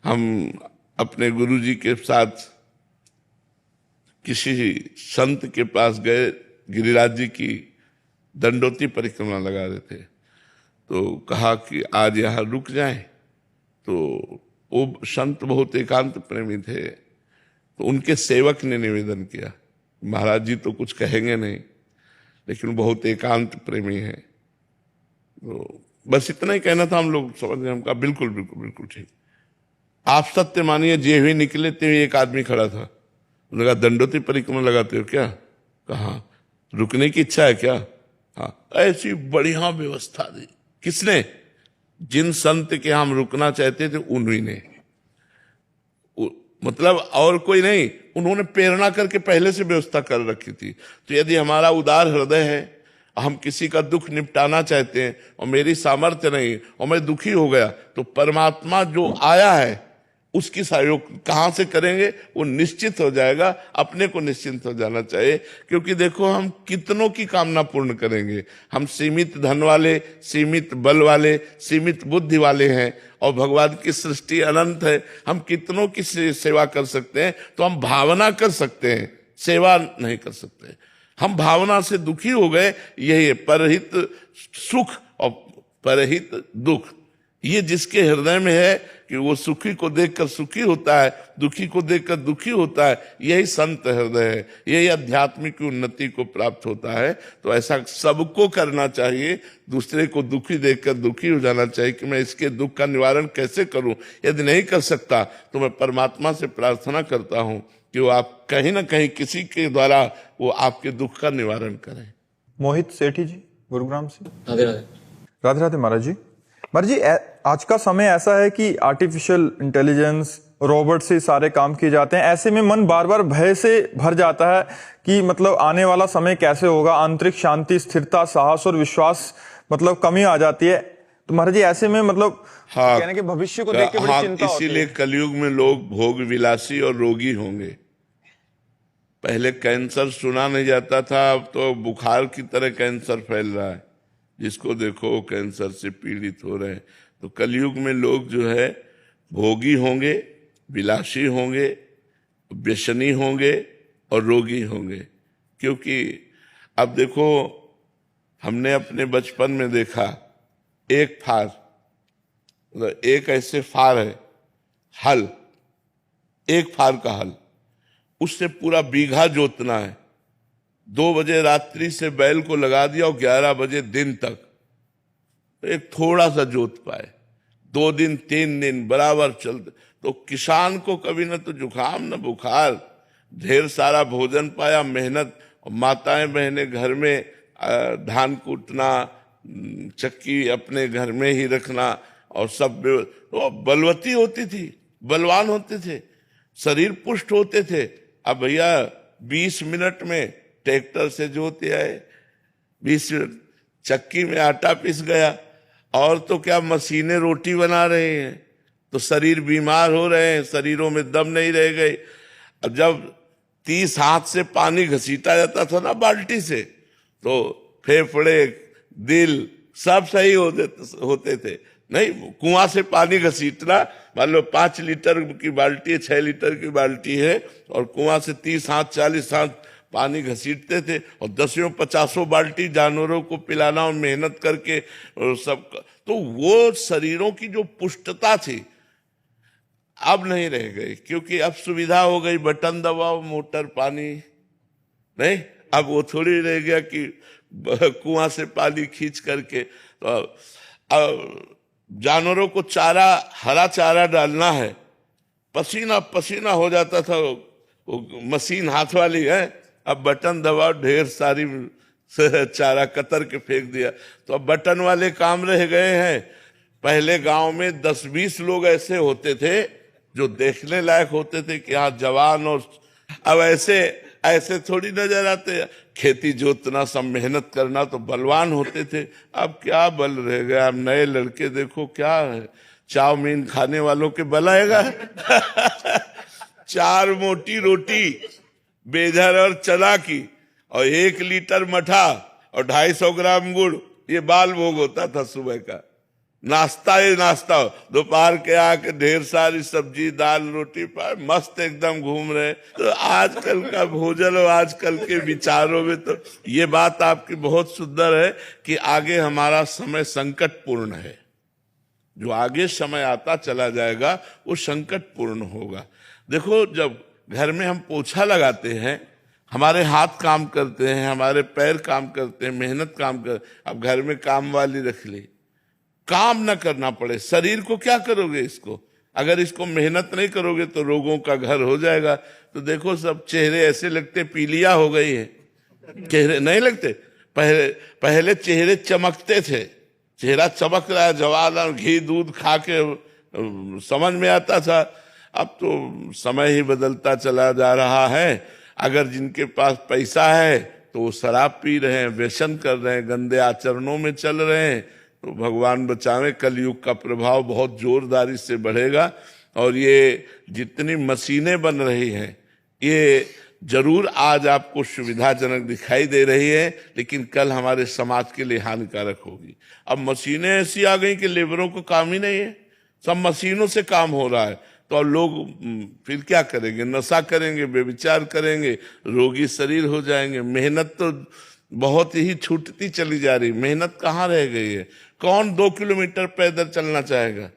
A: हम अपने गुरुजी के साथ किसी संत के पास गए, गिरिराज जी की दंडोती परिक्रमा लगा रहे थे, तो कहा कि आज यहाँ रुक जाएं। तो वो संत बहुत एकांत प्रेमी थे, तो उनके सेवक ने निवेदन किया, महाराज जी तो कुछ कहेंगे नहीं लेकिन बहुत एकांत प्रेमी है, तो बस इतना ही कहना था। हम लोग समझ गए, हम कहा बिल्कुल बिल्कुल बिल्कुल ठीक। आप सत्य मानिए, जे हुए निकले ते हुए एक आदमी खड़ा था, उन्होंने कहा दंडोती परिक्रमा लगाते हो क्या? कहा रुकने की इच्छा है क्या? हाँ। ऐसी बढ़िया व्यवस्था दी। किसने? जिन संत के हम रुकना चाहते थे उन्हीं ने, मतलब और कोई नहीं, उन्होंने प्रेरणा करके पहले से व्यवस्था कर रखी थी। तो यदि हमारा उदार हृदय है, हम किसी का दुख निपटाना चाहते हैं और मेरी सामर्थ्य नहीं और मैं दुखी हो गया, तो परमात्मा जो आया है उसकी सहयोग कहाँ से करेंगे? वो निश्चित हो जाएगा। अपने को निश्चिंत हो जाना चाहिए, क्योंकि देखो हम कितनों की कामना पूर्ण करेंगे। हम सीमित धन वाले, सीमित बल वाले, सीमित बुद्धि वाले हैं और भगवान की सृष्टि अनंत है। हम कितनों की सेवा कर सकते हैं? तो हम भावना कर सकते हैं, सेवा नहीं कर सकते। हम भावना से दुखी हो गए, यही है परहित सुख और परहित दुख। ये जिसके हृदय में है कि वो सुखी को देखकर सुखी होता है, दुखी को देखकर दुखी होता है, यही संत हृदय है, यही आध्यात्मिक उन्नति को प्राप्त होता है। तो ऐसा सबको करना चाहिए। दूसरे को दुखी देखकर दुखी हो जाना चाहिए कि मैं इसके दुख का निवारण कैसे करूं। यदि नहीं कर सकता तो मैं परमात्मा से प्रार्थना करता हूं कि वो आप कहीं ना कहीं किसी के द्वारा वो आपके दुख का निवारण करें।
C: मोहित सेठी जी गुरुग्राम से।
D: राधे राधे।
C: राधे राधे महाराज जी। महाराज जी, आज का समय ऐसा है कि आर्टिफिशियल इंटेलिजेंस, रोबोट से सारे काम किए जाते हैं। ऐसे में मन बार बार भय से भर जाता है कि मतलब आने वाला समय कैसे होगा। आंतरिक शांति, स्थिरता, साहस और विश्वास मतलब कमी आ जाती है। तो महाराज जी ऐसे में मतलब कहने के भविष्य को देख के बड़ी चिंता होती है।
A: इसीलिए कलयुग में लोग भोग विलासी और रोगी होंगे। पहले कैंसर सुना नहीं जाता था, अब तो बुखार की तरह कैंसर फैल रहा है, जिसको देखो कैंसर से पीड़ित हो रहे हैं। तो कलयुग में लोग जो है भोगी होंगे, विलासी होंगे, व्यसनी होंगे और रोगी होंगे। क्योंकि अब देखो, हमने अपने बचपन में देखा, एक फार, मतलब एक ऐसे फार है, हल, एक फार का हल, उससे पूरा बीघा जोतना है। 2 बजे रात्रि से बैल को लगा दिया और 11 बजे दिन तक तो एक थोड़ा सा जोत पाए। 2 दिन 3 दिन बराबर चलते, तो किसान को कभी न तो जुकाम न बुखार, ढेर सारा भोजन पाया, मेहनत। और माताएं बहनें घर में धान कूटना, चक्की अपने घर में ही रखना, और सब तो बलवती होती थी, बलवान होते थे, शरीर पुष्ट होते थे। अब भैया 20 मिनट में ट्रैक्टर से जोते आए, 20 मिनट चक्की में आटा पिस गया, और तो क्या मशीनें रोटी बना रहे हैं, तो शरीर बीमार हो रहे हैं, शरीरों में दम नहीं रह गए। अब जब 30 हाथ से पानी घसीटा जाता था ना बाल्टी से, तो फेफड़े, दिल सब सही होते थे। नहीं, कुआं से पानी घसीटना, मान लो 5 लीटर की बाल्टी है, 6 लीटर की बाल्टी है, और कुआं से 30 हाथ 40 हाथ पानी घसीटते थे, और 10-50 बाल्टी जानवरों को पिलाना, और मेहनत करके और सब। तो वो शरीरों की जो पुष्टता थी अब नहीं रह गई, क्योंकि अब सुविधा हो गई, बटन दबाओ मोटर पानी। नहीं, अब वो थोड़ी रह गया कि कुआं से पानी खींच करके। तो अब जानवरों को चारा, हरा चारा डालना है, पसीना पसीना हो जाता था, वो मशीन हाथ वाली है, अब बटन दबाओ, ढेर सारी चारा कतर के फेंक दिया। तो अब बटन वाले काम रह गए हैं। पहले गांव में 10-20 लोग ऐसे होते थे जो देखने लायक होते थे कि हाँ जवान, और अब ऐसे थोड़ी नजर आते। खेती जोतना, सब मेहनत करना, तो बलवान होते थे। अब क्या बल रह गया? अब नए लड़के देखो क्या है, चाउमीन खाने वालों के बल आएगा। 4 मोटी रोटी बेजर और चना की, और 1 लीटर मठा, और 250 ग्राम गुड़, ये बाल भोग होता था सुबह का। नाश्ता ही नाश्ता, दोपहर के आके ढेर सारी सब्जी, दाल, रोटी पर मस्त एकदम घूम रहे। तो आजकल का भोजन और आजकल के विचारों में तो ये बात आपकी बहुत सुंदर है कि आगे हमारा समय संकटपूर्ण है। जो आगे समय आता चला जाएगा वो संकटपूर्ण होगा। देखो, जब घर में हम पोछा लगाते हैं, हमारे हाथ काम करते हैं, हमारे पैर काम करते हैं, मेहनत काम कर। अब घर में काम वाली रख ली, काम न करना पड़े। शरीर को क्या करोगे इसको? अगर इसको मेहनत नहीं करोगे तो रोगों का घर हो जाएगा। तो देखो, सब चेहरे ऐसे लगते पीलिया हो गई है, चेहरे नहीं लगते। पहले चेहरे चमकते थे, चेहरा चमक रहा है, जवान, घी दूध खा के समझ में आता था। अब तो समय ही बदलता चला जा रहा है। अगर जिनके पास पैसा है तो वो शराब पी रहे हैं, व्यसन कर रहे हैं, गंदे आचरणों में चल रहे हैं। तो भगवान बचावे, कलयुग का प्रभाव बहुत जोरदारी से बढ़ेगा। और ये जितनी मशीनें बन रही हैं, ये जरूर आज आपको सुविधाजनक दिखाई दे रही है, लेकिन कल हमारे समाज के लिए हानिकारक होगी। अब मशीनें ऐसी आ गई कि लेबरों को काम ही नहीं है, सब मशीनों से काम हो रहा है। तो अब लोग फिर क्या करेंगे? नशा करेंगे, व्यभिचार करेंगे, रोगी शरीर हो जाएंगे। मेहनत तो बहुत ही छूटती चली जा रही, मेहनत कहाँ रह गई है? कौन 2 किलोमीटर पैदल चलना चाहेगा?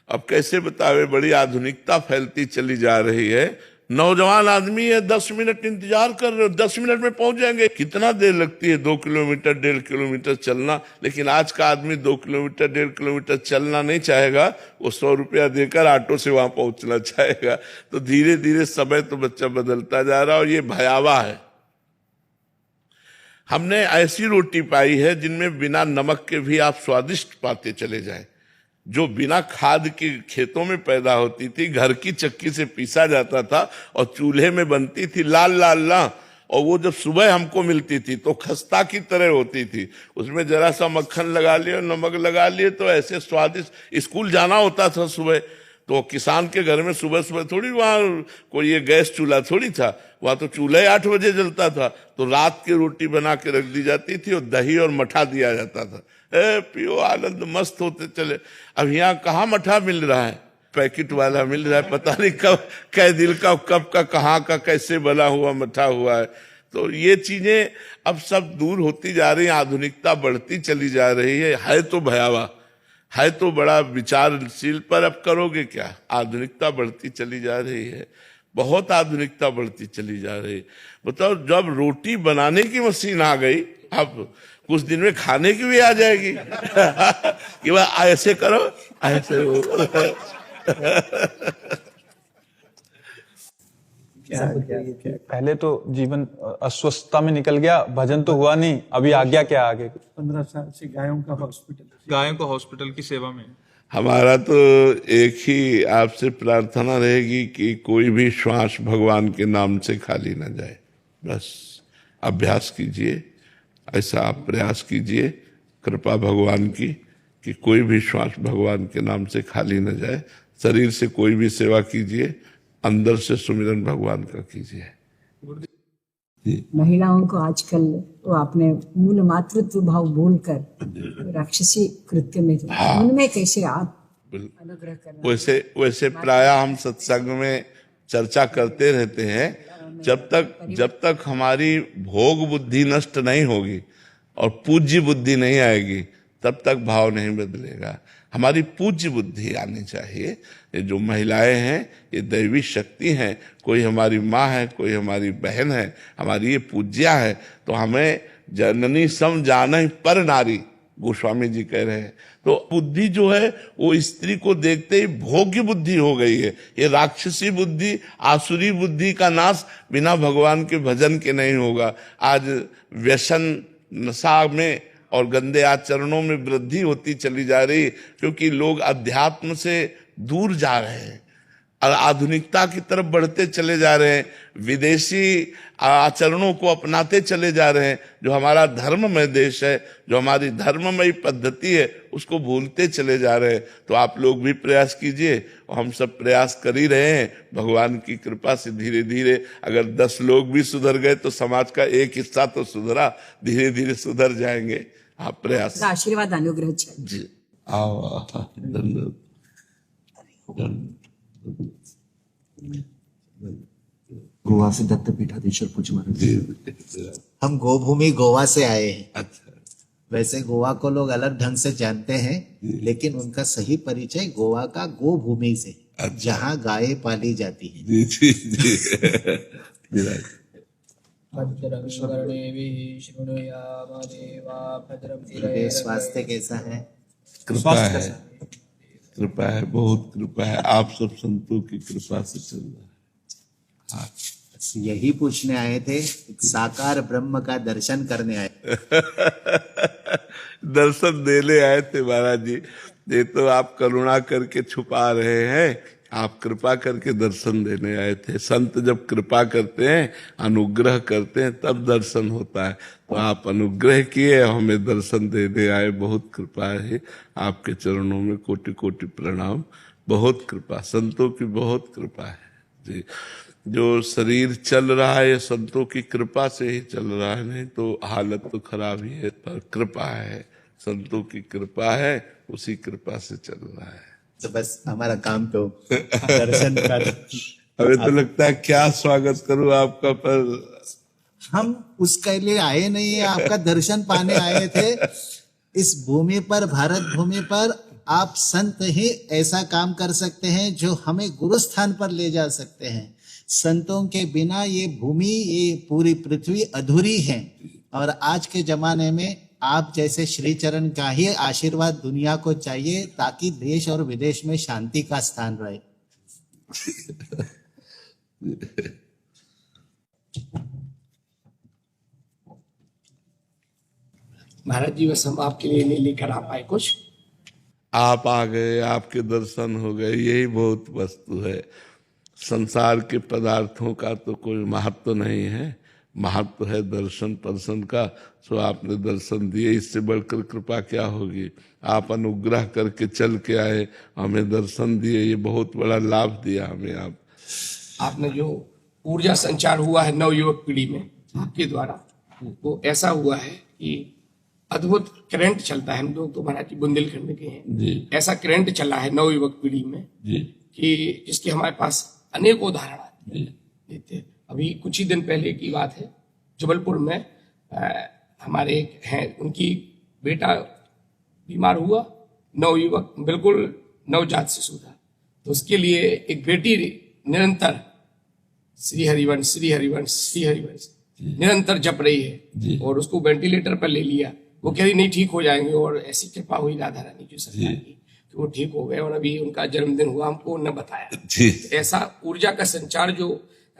A: अब कैसे बतावे, बड़ी आधुनिकता फैलती चली जा रही है। नौजवान आदमी है, 10 मिनट इंतजार कर रहे हो, 10 मिनट में पहुंच जाएंगे। कितना देर लगती है 2 किलोमीटर 1.5 किलोमीटर चलना? लेकिन आज का आदमी 2 किलोमीटर 1.5 किलोमीटर चलना नहीं चाहेगा, वो 100 रुपया देकर ऑटो से वहां पहुंचना चाहेगा। तो धीरे धीरे समय तो बच्चा बदलता जा रहा है, और ये भयावह है। हमने ऐसी रोटी पाई है जिनमें बिना नमक के भी आप स्वादिष्ट पाते चले जाएं, जो बिना खाद के खेतों में पैदा होती थी, घर की चक्की से पीसा जाता था और चूल्हे में बनती थी, लाल लाल ना। और वो जब सुबह हमको मिलती थी तो खस्ता की तरह होती थी, उसमें जरा सा मक्खन लगा लिए, नमक लगा लिए, तो ऐसे स्वादिष्ट। स्कूल जाना होता था सुबह, तो किसान के घर में सुबह सुबह थोड़ी वहाँ कोई ये गैस चूल्हा थोड़ी था, वहाँ तो चूल्हा 8 बजे जलता था। तो रात की रोटी बना के रख दी जाती थी और दही और मठा दिया जाता था। पियो, आनंद मस्त होते चले। अब यहाँ कहाँ मठा मिल रहा है? पैकेट वाला मिल रहा है, पता नहीं कब कै दिल का, कब का, कहाँ का, कैसे बना हुआ मठा हुआ है। तो ये चीजें अब सब दूर होती जा रही हैं, आधुनिकता बढ़ती चली जा रही है तो भयावह है, तो बड़ा विचारशील। पर अब करोगे क्या? आधुनिकता बढ़ती चली जा रही है, बहुत आधुनिकता बढ़ती चली जा रही है। बताओ, जब रोटी बनाने की मशीन आ गई, अब कुछ दिन में खाने की भी आ जाएगी। कि भाई ऐसे करो, ऐसे हो।
B: ऐसा कुछ ये थे।
C: पहले तो जीवन अस्वस्थता में निकल गया, भजन तो हुआ नहीं, अभी आज्ञा क्या आगे?
B: 15 साल से गायों का हॉस्पिटल।
C: गायों को हॉस्पिटल की सेवा में।
A: हमारा तो एक ही आपसे प्रार्थना रहेगी कि कोई भी श्वास भगवान के नाम से खाली ना जाए। बस अभ्यास कीजिए, ऐसा आप प्रयास कीजिए, कृपा भगवान की, कि कोई भी श्वास भगवान के नाम से खाली न जाए। शरीर से कोई भी सेवा कीजिए, अंदर से सुमिरन भगवान का कीजिए।
F: महिलाओं को आजकल वो आपने मूल मातृत्व भाव भूलकर राक्षसी कृत्य में उनमें कैसे आप अनुग्रह करना।
A: वैसे प्राय हम सत्संग में चर्चा करते रहते हैं, जब तक हमारी भोग बुद्धि नष्ट नहीं होगी और पूज्य बुद्धि नहीं आएगी, तब तक भाव नहीं बदलेगा। हमारी पूज्य बुद्धि आनी चाहिए। ये जो महिलाएं हैं ये दैवी शक्ति हैं, कोई हमारी माँ है, कोई हमारी बहन है, हमारी ये पूज्या है। तो हमें जननी सम जानहि पर नारी, गोस्वामी जी कह रहे हैं। तो बुद्धि जो है वो स्त्री को देखते ही भोग्य बुद्धि हो गई है। ये राक्षसी बुद्धि, आसुरी बुद्धि का नाश बिना भगवान के भजन के नहीं होगा। आज व्यसन, नशा में और गंदे आचरणों में वृद्धि होती चली जा रही, क्योंकि लोग अध्यात्म से दूर जा रहे हैं और आधुनिकता की तरफ बढ़ते चले जा रहे हैं, विदेशी आचरणों को अपनाते चले जा रहे हैं। जो हमारा धर्ममय देश है, जो हमारी धर्ममय पद्धति है, उसको भूलते चले जा रहे हैं। तो आप लोग भी प्रयास कीजिए, और हम सब प्रयास कर ही रहे हैं। भगवान की कृपा से धीरे धीरे अगर 10 लोग भी सुधर गए तो समाज का एक हिस्सा तो सुधरा, धीरे धीरे सुधर जाएंगे। आप प्रयास।
F: आशीर्वाद अनुग्रह चाहिए।
A: जी आओ, धन्यवाद।
G: गोवा से दत्त पीठाधीश्वर पूज्य महाराज।
H: हम गोभूमि गोवा से आए हैं।
A: अच्छा,
H: वैसे गोवा को लोग अलग ढंग से जानते हैं, लेकिन उनका सही परिचय गोवा का गोभूमि से, जहाँ गायें पाली जाती हैं।
A: जी जी जी
H: स्वास्थ्य कैसा है?
A: कृपा है, कृपा है, बहुत कृपा है। आप सब संतों की कृपा से चल रहा है। हाँ,
H: यही पूछने आए थे, साकार ब्रह्म का दर्शन करने आए।
A: दर्शन देने आए थे महाराज जी। ये तो आप करुणा करके छुपा रहे हैं, आप कृपा करके दर्शन देने आए थे। संत जब कृपा करते हैं, अनुग्रह करते हैं, तब दर्शन होता है। तो आप अनुग्रह किए, हमें दर्शन देने आए, बहुत कृपा है। आपके चरणों में कोटि कोटि प्रणाम। बहुत कृपा, संतों की बहुत कृपा है जी। जो शरीर चल रहा है ये संतों की कृपा से ही चल रहा है, नहीं तो हालत तो खराब ही है। पर कृपा है, संतों की कृपा है, उसी कृपा से चल रहा है।
H: तो बस हमारा काम तो दर्शन कर।
A: हमें तो लगता है क्या स्वागत करूं आपका, पर
H: हम उसके लिए आए नहीं है, आपका दर्शन पाने आए थे। इस भूमि पर, भारत भूमि पर आप संत ही ऐसा काम कर सकते हैं जो हमें गुरु स्थान पर ले जा सकते हैं। संतों के बिना ये भूमि, ये पूरी पृथ्वी अधूरी है। और आज के जमाने में आप जैसे श्री चरण का ही आशीर्वाद दुनिया को चाहिए, ताकि देश और विदेश में शांति का स्थान रहे।
I: महाराज जी, बस हम आपके लिए नहीं लेकर आ पाए कुछ।
A: आप आ गए, आपके दर्शन हो गए, यही बहुत वस्तु है। संसार के पदार्थों का तो कोई महत्व नहीं है, महत्व है दर्शन पर्सन का। सो आपने दर्शन दिए, इससे बढ़कर कृपा क्या होगी। आप अनुग्रह करके चल के आए, हमें दर्शन दिए, ये बहुत बड़ा लाभ दिया हमें।
I: आपने जो ऊर्जा संचार हुआ है नवयुवक पीढ़ी में आपके द्वारा, वो ऐसा हुआ है कि अद्भुत करंट चलता है। हम लोग तो महाराज जी बुंदेलखंड के हैं
A: जी।
I: ऐसा करंट चला है नवयुवक पीढ़ी में
A: जी।
I: कि जिसके हमारे पास अनेक उदाहरण आते हैं। अभी कुछ ही दिन पहले की बात है, जबलपुर में हमारे एक हैं, उनकी बेटा बीमार हुआ, नवयुवक, बिल्कुल नवजात शिशु था। तो उसके लिए एक बेटी निरंतर श्री हरिवंश श्री हरिवंश श्री हरिवंश निरंतर जप रही है, और उसको वेंटिलेटर पर ले लिया। वो कह रही नहीं, ठीक हो जाएंगे। और ऐसी कृपा हुई राधा रानी की सरकार की कि वो ठीक हो गए, और अभी उनका जन्मदिन हुआ, हमको उन्होंने बताया। ऐसा ऊर्जा का संचार जो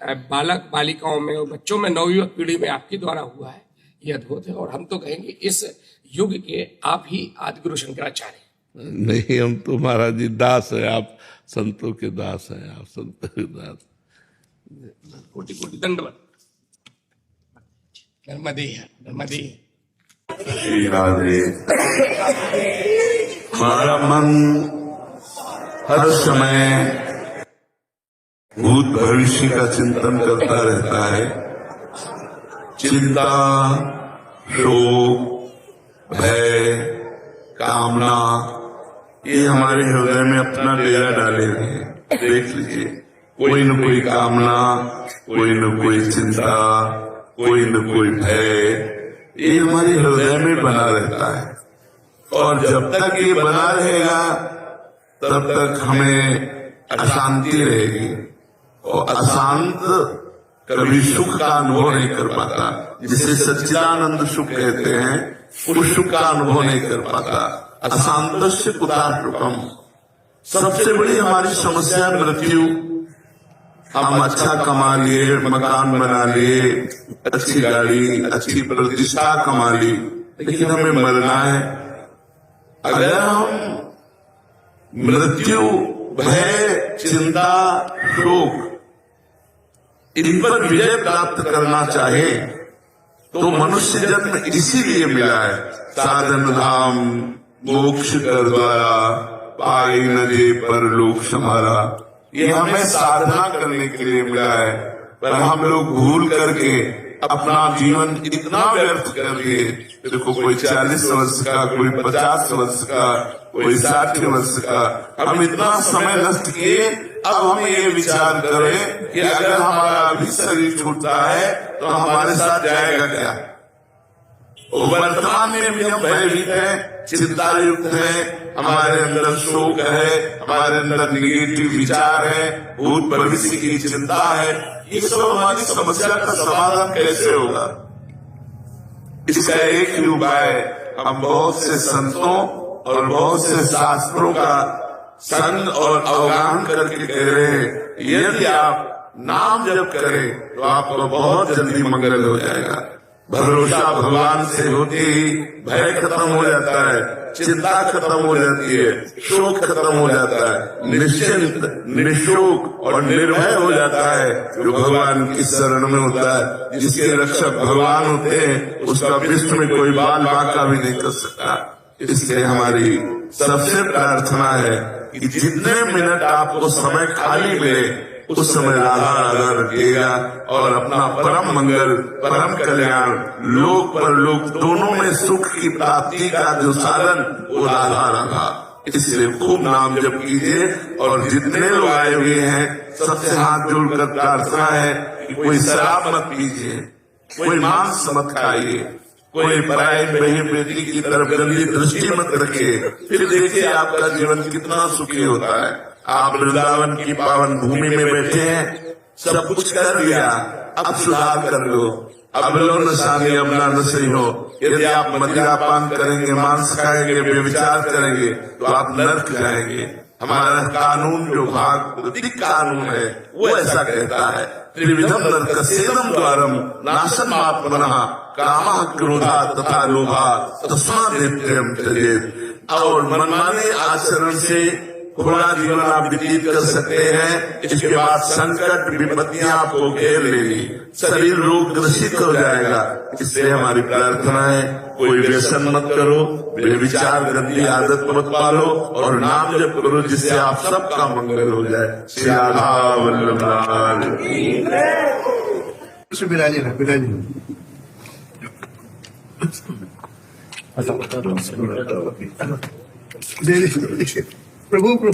I: बालक बालिकाओं में और बच्चों में, नवयुवक पीढ़ी में आपके द्वारा हुआ है, ये अद्भुत है। और हम तो कहेंगे इस युग के आप ही आदिगुरु शंकराचार्य।
A: नहीं, हम तो महाराज जी दास है, आप संतों के दास हैं, आप संतों के दास।
I: कोटि कोटि दंडवत। नर्मदे नर्मदे।
A: हमारा मन हर समय भूत भविष्य का चिंतन करता रहता है। चिंता, शोक, भय, कामना, ये हमारे हृदय में अपना डेरा डाले हुए हैं। देख लीजिए, कोई न कोई कामना, कोई न कोई चिंता, कोई न कोई भय, ये हमारे हृदय में बना रहता है। और जब तक ये बना रहेगा तब तक हमें अशांति रहेगी, और अशांत कभी सुख का अनुभव नहीं कर पाता। जिसे सच्चिदानंद सुख कहते हैं, उस सुख का अनुभव नहीं कर पाता। अशांतस्य कुताशुकम। सबसे बड़ी हमारी समस्या मृत्यु। हम अच्छा कमा लिए, मकान बना लिए, अच्छी गाड़ी, अच्छी प्रतिष्ठा कमा ली, लेकिन हमें मरना है। अगर हम मृत्यु, भय, चिंता, शोक, इन पर विजय प्राप्त करना चाहे तो मनुष्य जन्म इसीलिए मिला है। साधन धाम मोक्ष कर द्वारा पाई न जे परलोक समारा। ये हमें साधना करने के लिए मिला है, पर हम लोग भूल करके अपना जीवन इतना व्यर्थ कर दिए। देखो, कोई 40 वर्ष का, कोई 50 वर्ष का, कोई 60 वर्ष का, हम इतना समय नष्ट किए। अब हम ये विचार करें कि अगर हमारा अभी शरीर छूटता है तो हमारे साथ जाएगा क्या। वर्तमान में भी हम भयभीत हैं, चिंता युक्त हैं, हमारे अंदर शोक है, हमारे अंदर निगेटिव विचार है, भूत भविष्य की चिंता है। ये सब हमारी समस्या का समाधान कैसे होगा? इसका एक ही उपाय, हम बहुत से संतों और बहुत से शास्त्रों का संग और अवगाहन करके कह रहे हैं, यदि आप नाम जप करें तो आपको बहुत जल्दी मंगल हो जाएगा। भरोसा भगवान से होते ही भय खत्म हो जाता है, चिंता खत्म हो जाती है, शोक खत्म हो जाता है, निश्चिंत, निशोक और निर्भय हो जाता है जो भगवान की शरण में होता है। जिसके रक्षक भगवान होते हैं, उसका विश्व में कोई बाल बांका भी नहीं कर सकता। इसलिए हमारी सबसे प्रार्थना है कि जितने मिनट आपको समय खाली मिले, उस समय राधा राधा रखिएगा और अपना परम मंगल, परम कल्याण, लोक परलोक दोनों में सुख की प्राप्ति का जो साधन, वो राधा राधा। इसलिए खूब नाम जप कीजिए। और जितने लोग आए हुए हैं, सबसे हाथ जोड़कर प्रार्थना है कि कोई शराब मत पीजिए, कोई मांस मत खाइए, कोई पराई बहन बेटी की तरफ गंदी दृष्टि मत रखिए। फिर देखिए आपका जीवन कितना सुखी होता है। आप वृंदावन की पावन भूमि में बैठे हैं, सब कुछ कर लिया, अब सुधार कर लो। अब लो नशानी, अब ना नशे हो। यदि आप मदिरा पान करेंगे, मांस खाएंगे, व्यभिचार करेंगे तो आप नर्क जाएंगे। हमारा कानून जो भागवतिक कानून है वो ऐसा कहता है, त्रिविधम नरकस्येदम द्वारम नाशमात्मनः कामः क्रोधा तथा लोभा तस्मात् नित्यं त्यजेत्। और मनमाने आचरण से थोड़ा जीवन आप व्यतीत कर सकते हैं, इसके बाद संकट विपत्तियां आपको घेर लेगी, शरीर रोग ग्रसित हो जाएगा। इसलिए हमारी प्रार्थना है, कोई व्यसन मत करो, व्यभिचार गंदी आदत मत पालो और नाम जप करो, जिससे आप सबका मंगल हो जाए। श्री राधा वल्लभ लाल।
J: प्रभु प्रभु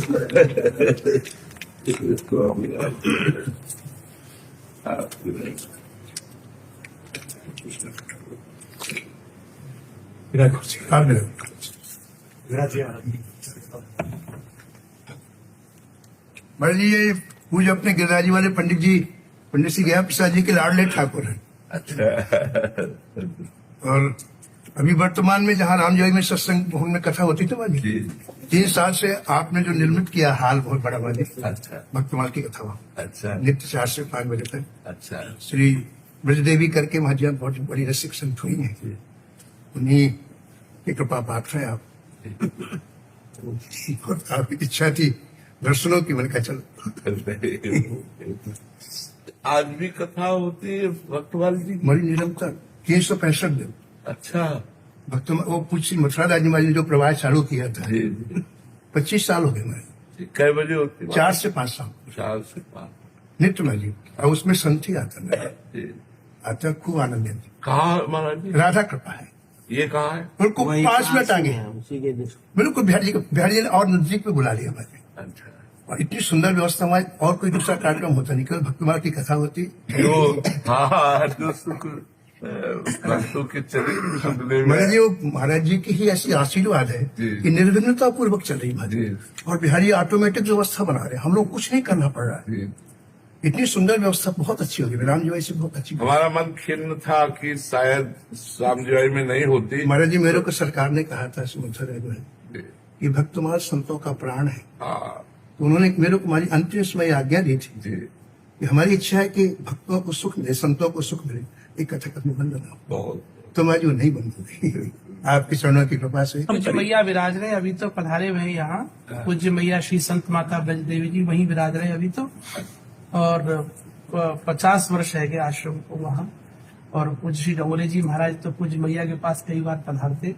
J: मान लीजिए पूज अपने गिरिराजी वाले पंडित जी गया प्रसाद जी के लाडले ठाकुर हैं। और अभी वर्तमान में जहाँ रामजोई में सत्संग भवन में कथा होती थी माजी, 3 साल से आपने जो निर्मित किया हाल बहुत बड़ा माजी।
A: अच्छा
J: भक्तमाल की कथा वहाँ
A: अच्छा
J: नित्य 4 से 5 बजे तक।
A: अच्छा
J: श्री ब्रजदेवी करके महाजिया बहुत बड़ी रसिक संत हुई है, उन्हीं की कृपा पात्र है आप। और आपकी इच्छा थी दर्शनों की, मैंने कहा चलो।
A: आज भी कथा होती है भक्तवाल जी की?
J: बड़ी निरंतर 365 दिन।
A: अच्छा
J: भक्त वो पूछी मथुरा दास जी महाराज ने जो प्रवाह चालू किया था,
A: जी जी
J: 25 साल हो गए महाराज।
A: कै बजे होती है?
J: 4 से 5 साल
A: 4 से 5।
J: नित्य में जी। और उसमें संत ही आता है,
A: जी
J: आता है, खूब आनंद है।
A: कहाँ है महाराज जी?
J: राधा कृपा है,
A: ये कहाँ है?
J: बिल्कुल 5 मिनट आगे, बिल्कुल बिहारी जी ने और नजदीक में बुला लिया मुझे।
A: अच्छा
J: और इतनी सुंदर व्यवस्था हमारी, और कोई दूसरा कार्यक्रम होता नहीं, केवल भक्तिमाल की कथा होती।
A: जो हाँ जो सुख भक्तों के चरित्र सुनने में
J: महाराज जी वो महाराज जी की ही ऐसी आशीर्वाद है
A: जी।
J: कि निर्विघ्नता पूर्वक चल रही महाराज
A: जी।
J: और बिहारी ऑटोमेटिक व्यवस्था बना रहे हैं, हम लोग कुछ नहीं करना पड़ रहा है।
A: जी।
J: इतनी सुंदर व्यवस्था बहुत अच्छी होगी, राम जी वैसे बहुत अच्छी।
A: हमारा मन खिन्न था कि शायद सामजोई में नहीं होती।
J: महाराज जी मेरे को सरकार ने कहा था सुमंथर कि भक्तमाल संतों का प्राण है,
A: हाँ
J: तो उन्होंने मेरे को हमारी अंतिम समय आज्ञा दी थी
A: जी
J: कि हमारी इच्छा है कि भक्तों को सुख मिले, संतों को सुख मिले, एक कथा कभी बंद ना हो।
A: बहुत
J: तो मैं जो नहीं बंद होगी आपकी चरणों की कृपा से।
K: पूज्य मैया विराज रहे अभी तो, पधारे हुए हैं यहाँ। पूज्य मैया श्री संत माता ब्रज देवी जी वहीं विराज रहे अभी तो, और 50 वर्ष है गए आश्रम को वहाँ। और पूज्य श्री डोले जी महाराज तो पूज्य मैया के पास कई बार पधारते।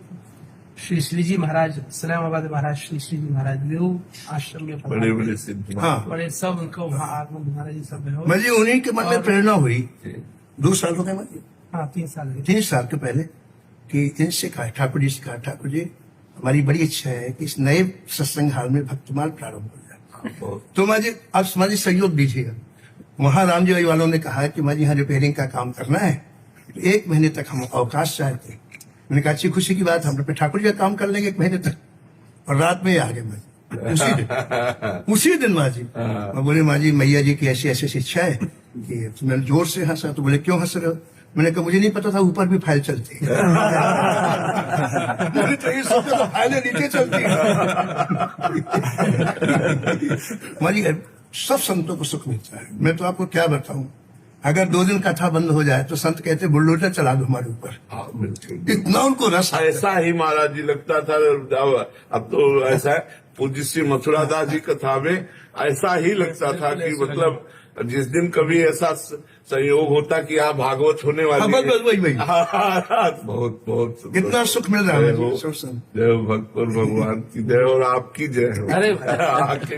K: श्री श्री जी महाराज सलामाबाद महाराज श्री श्री जी महाराज भी वो आश्रम में
A: बड़े
K: पधारते।
A: बड़े सिद्ध
J: हाँ
K: बड़े सब उनको वहाँ आगमन महाराज जी सब है।
J: मैं जी उन्हीं के मन में प्रेरणा हुई, 2 साल हो गए मैं,
K: हाँ 3 साल है।
J: 3 साल के पहले, कि इनसे कहा, ठाकुर जी से कहा, ठाकुर जी हमारी बड़ी इच्छा है कि इस नए सत्संग हाल में भक्तमाल प्रारंभ हो जाए, तो मैं जी आप हमारी सहयोग दीजिएगा। वहां राम जी वालों ने कहा कि मैं जी यहाँ रिपेयरिंग का काम करना है, 1 महीने तक हम अवकाश चाहते। मैंने कहा अच्छी खुशी की बात, हम ठाकुर जी का काम कर लेंगे 1 महीने तक। और रात में आ गए मैं उसी दिन माँ जी, मैं बोले माँ जी मैया जी की ऐसी ऐसी इच्छा है कि, तो मैंने जोर से हंसा। तो बोले क्यों हंस रहे हो? मैंने कहा मुझे नहीं पता था ऊपर भी फाइल चलती है। मैंने तो ये सोचा था फाइलें नीचे चलती है। माँ जी सब संतों को सुख मिलता है। मैं तो आपको क्या बताऊं, अगर 2 दिन कथा बंद हो जाए तो संत कहते बुलडोजर चला दो हमारे ऊपर,
A: हाँ बिल्कुल।
J: इतना उनको रस आता है।
A: ऐसा ही महाराज जी लगता था। अब तो ऐसा है, पूज्य श्री मथुरा दास जी कथा में ऐसा ही लगता था कि मतलब जिस दिन कभी ऐसा संयोग होता कि आप भागवत होने वाली
J: हाँ, बस वही
A: बहुत बहुत सुंदर।
J: कितना सुख मिल रहा है
A: जय हो,
J: मुझे, सब संत।
A: जय हो भक्त और भगवान की जय और आपकी जय हो।
K: अरे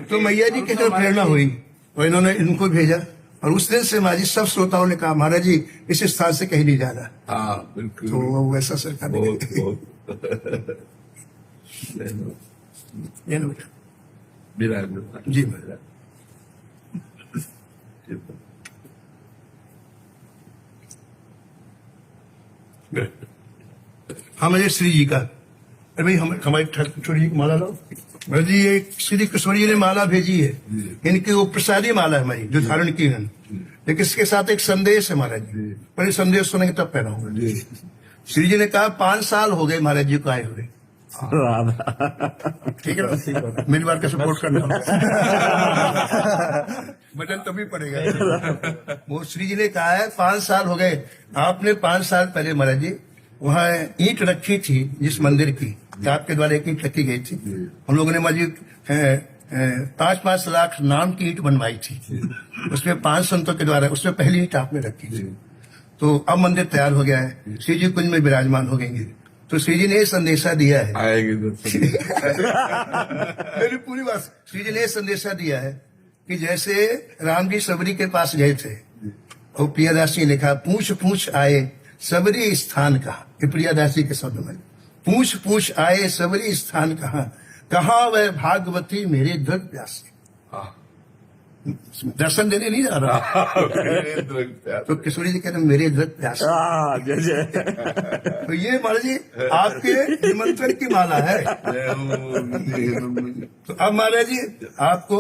J: तो मैया जी की जो प्रेरणा हुई और इन्होंने इनको भेजा, और उस दिन से महाराज सब श्रोताओं ने कहा महाराज जी इस स्थान से कहीं नहीं जाना।
A: हाँ बिल्कुल।
J: तो वो वैसा सरकार ने
A: बहुत बहुत
J: ये लो बेटा।
A: विराज
J: जी महाराज। हाँ मुझे श्री जी का, अरे भाई हमारी ठाकुर जी की माला लो। महाराज जी ये श्री किशोर जी ने माला भेजी है, इनकी वो प्रसादी माला है हमारी जो धारण की है, लेकिन इसके साथ एक संदेश है महाराज जी, पहले संदेश सुनेंगे तब पहनाऊंगा। श्री जी ने कहा 5 साल हो गए महाराज जी को आए हुए। ठीक है ना, मेरी बात का सपोर्ट करना। बटन तभी पड़ेगा। वो श्री जी ने कहा है 5 साल हो गए, आपने 5 साल पहले महाराज जी वहाँ ईंट रखी थी जिस मंदिर की, आपके द्वारा एक ईंट रखी गई थी। हम लोगों ने महाराज जी 5-5 लाख नाम की ईंट बनवाई थी, उसमें 5 संतों के द्वारा, उसमें पहली ईंट आपने रखी थी। तो अब मंदिर तैयार हो गया है, श्री जी कुंज में विराजमान हो गएंगे। तो श्री जी ने संदेशा दिया है,
A: आएगी
J: मेरी पूरी बात, श्री जी ने संदेशा दिया है कि जैसे राम जी सबरी के पास गए थे और प्रियादास जी ने लिखा पूछ पूछ आए सबरी स्थान कहा, प्रियादास जी के शब्द में, पूछ पूछ आए सबरी स्थान कहा, कहा वह भागवती मेरे दृढ़ प्यासे। दर्शन देने नहीं जा रहा। तो किशोरी जी कहते मेरे दृढ़ प्यासे। तो ये महाराज जी आपके निमंत्रण की माला है। तो अब महाराज जी आपको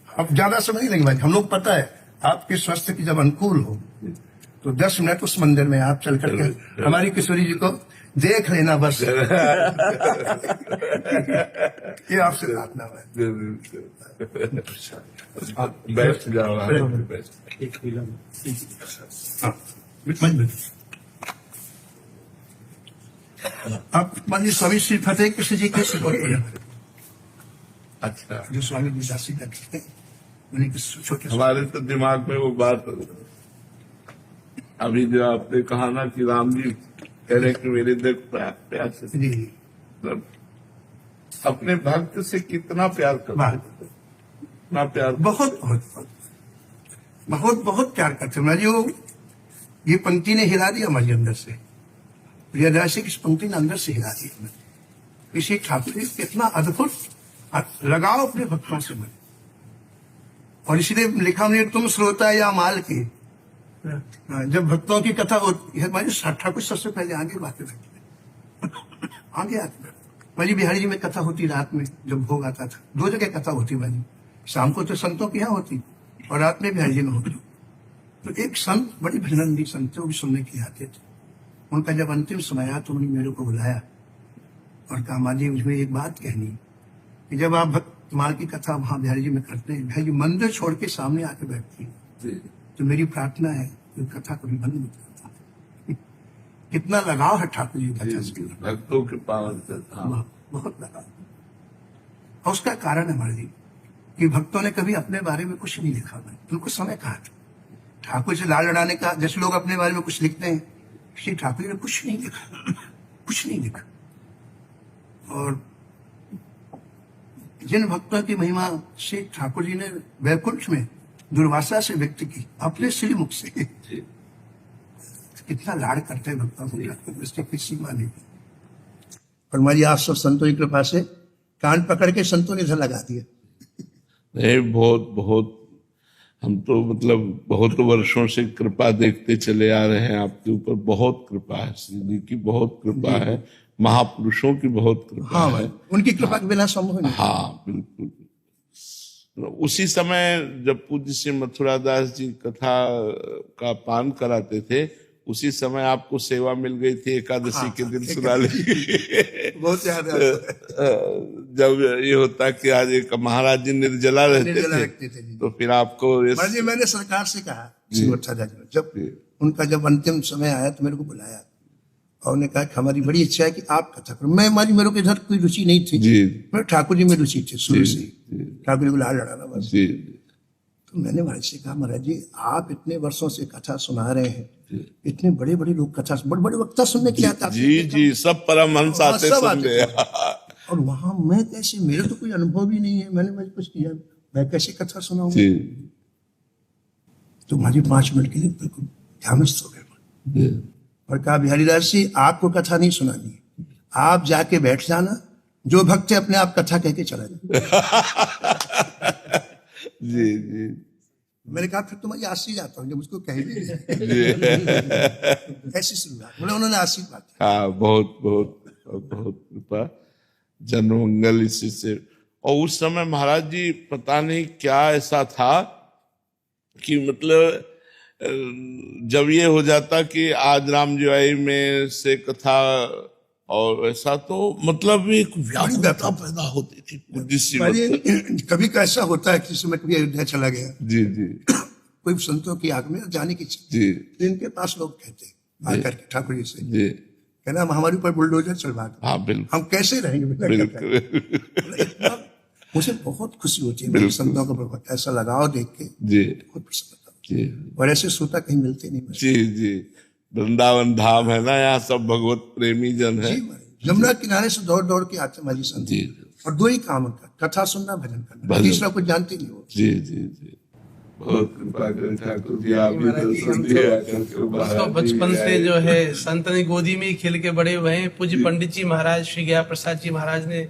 J: अब ज्यादा समय नहीं लगेगा, हम लोग पता है आपके स्वास्थ्य की जब अनुकूल हो तो 10 मिनट उस मंदिर में आप चल करके हमारी किशोरी जी को देख लेना बस। ये आपसे प्रार्थना है।
A: बैठ जाओ,
J: हाँ, आप मानिए स्वामी श्री फतेह कृष्ण जी के सुपर
A: अच्छा,
J: जो स्वामी जी दासी करते हैं उन्हीं के छोटे
A: हमारे तो दिमाग में वो बात अभी जो आपने कहा ना कि राम जी कह रहे कि मेरे देख प्यार से
J: जी
A: मतलब अपने भक्त से कितना प्यार करते हैं, इतना प्यार।
J: बहुत बहुत बहुत बहुत बहुत प्यार करते हैं। जो ये पंक्ति ने हिला दिया हमारे अंदर से, प्रियदर्शी की इस पंक्ति ने अंदर से हिला दिया। इसी ठाकुर जी कितना अद्भुत लगाओ अपने भक्तों से बने, और इसलिए लिखा हमने तुम श्रोता या माल की। जब भक्तों की कथा होती है भाई ठाकुर सबसे पहले आगे बातें रखते हैं, आगे आते हैं। भाई बिहारी जी में कथा होती रात में, जब भोग आता था 2 जगह कथा होती भाई, शाम को तो संतों की यहाँ होती और रात में बिहारी जी में होती। तो एक संत बड़ी भजनंदी संत थे, वो भी सुनने के लिए आते थे। उनका जब अंतिम समय आया तो उन्होंने मेरे को बुलाया और कहा माँ जी मुझे एक बात कहनी कि जब आप भक्तमाल की कथा वहां बिहारी जी में करते हैं, बिहारी जी मंदिर छोड़ के सामने आके बैठती है, तो मेरी प्रार्थना है कि कथा कभी बंद मत करता। कितना लगाव है ठाकुर जी कथा से,
A: भक्तों के पावन से
J: बहुत लगाव। और उसका कारण है हमारे जी कि भक्तों ने कभी अपने बारे में कुछ नहीं लिखा, उनको समय कहा था ठाकुर से लाल लड़ाने का। जैसे लोग अपने बारे में कुछ लिखते हैं, श्री ठाकुर जी ने कुछ नहीं लिखा, कुछ नहीं लिखा। और जिन भक्तों की महिमा श्री ठाकुर जी ने वैकुंठ में दुर्वासा से व्यक्त की अपने श्रीमुख से, कितना लाड़ करते हैं भक्तों को, इसकी कोई सीमा नहीं। और हमारी आप सब संतों की कृपा से कान पकड़ के संतों ने इधर लगा दिया।
A: नहीं, बहुत बहुत हम तो मतलब बहुत वर्षों से कृपा देखते चले आ रहे हैं आपके ऊपर। बहुत कृपा है, श्री जी की बहुत कृपा है, महापुरुषों की बहुत कृपा है।
J: उनकी कृपा के बिना संभव नहीं।
A: हाँ बिल्कुल। उसी समय जब पूज्य श्री मथुरादास जी कथा का पान कराते थे, उसी समय आपको सेवा मिल गई थी एकादशी के दिन सुना ली।
J: बहुत याद है।
A: जब ये होता कि आज एक महाराज जी निर्जला रहते थे, तो फिर आपको
J: जी मैंने सरकार से कहा जब उनका जब अंतिम समय आया तो मेरे को बुलाया और उन्होंने कहा कि हमारी बड़ी इच्छा है कि आप कथा करो। मेरे को इधर कोई रुचि नहीं थी, मैं ठाकुर जी में रुचि थी शुरू से, ठाकुर जी को लाल लड़ाना बस। तो मैंने महाराज से कहा महाराज जी आप इतने वर्षों से कथा सुना रहे हैं, इतने बड़े बड़े लोग कथा, बड़े बड़े वक्ता सुनने के आते
A: जी सब परमहंस आते सुनने।
J: और वहां मैं कैसे, मेरे तो कोई अनुभव ही नहीं है, मैंने कुछ किया, मैं कैसे कथा सुनाऊंगा। तो महाराज 5 मिनट के लिए बिल्कुल ध्यानस्थ हो गए और कहा बिहारी दास जी आपको कथा नहीं सुनानी, आप जाके बैठ जाना, जो भक्त है अपने आप कथा कह के चला जाए।
A: जी जी
J: मैंने कहा फिर तो मैं आशीष जाता हूँ जब उसको कह भी ऐसी शुरुआत, बोले उन्होंने आशीर्वाद।
A: हाँ बहुत बहुत बहुत कृपा, जनमंगल इसी से। और उस समय महाराज जी पता नहीं क्या ऐसा था कि मतलब जब ये हो जाता कि आज राम जीवाई में से कथा और ऐसा, तो मतलब एक व्याकुलता पैदा होती थी।
J: कभी कैसा होता है किसी में, कभी अयोध्या चला गया
A: जी जी
J: कोई संतों की आग में जाने की
A: जी,
J: इनके पास लोग कहते हैं आकर के ठाकुर जी से
A: जी
J: कहना हम हमारे ऊपर बुलडोजर चलवा दो,
A: हाँ बिल्कुल,
J: हम कैसे रहेंगे। मुझे बहुत खुशी होती है संतों का ऐसा लगाव देख के,
A: जी
J: बहुत प्रसन्नता। और ऐसे श्रोता कहीं मिलते नहीं।
A: जी जी वृंदावन धाम है ना, यहाँ सब भगवत प्रेमी जन है।
J: यमुना किनारे से दौड़ दौड़ के आते माजी संत
A: जी,
J: और 2 ही काम उनका, कथा सुनना, भजन करना, तीसरा कुछ जानते नहीं हो।
A: जी जी जी बहुत कृपा करें ठाकुर जी, आप भी दर्शन दिया।
K: बचपन से जो है संत ने गोदी में ही खेल के बड़े हुए हैं। पूज्य पंडित जी महाराज श्री गया प्रसाद जी महाराज ने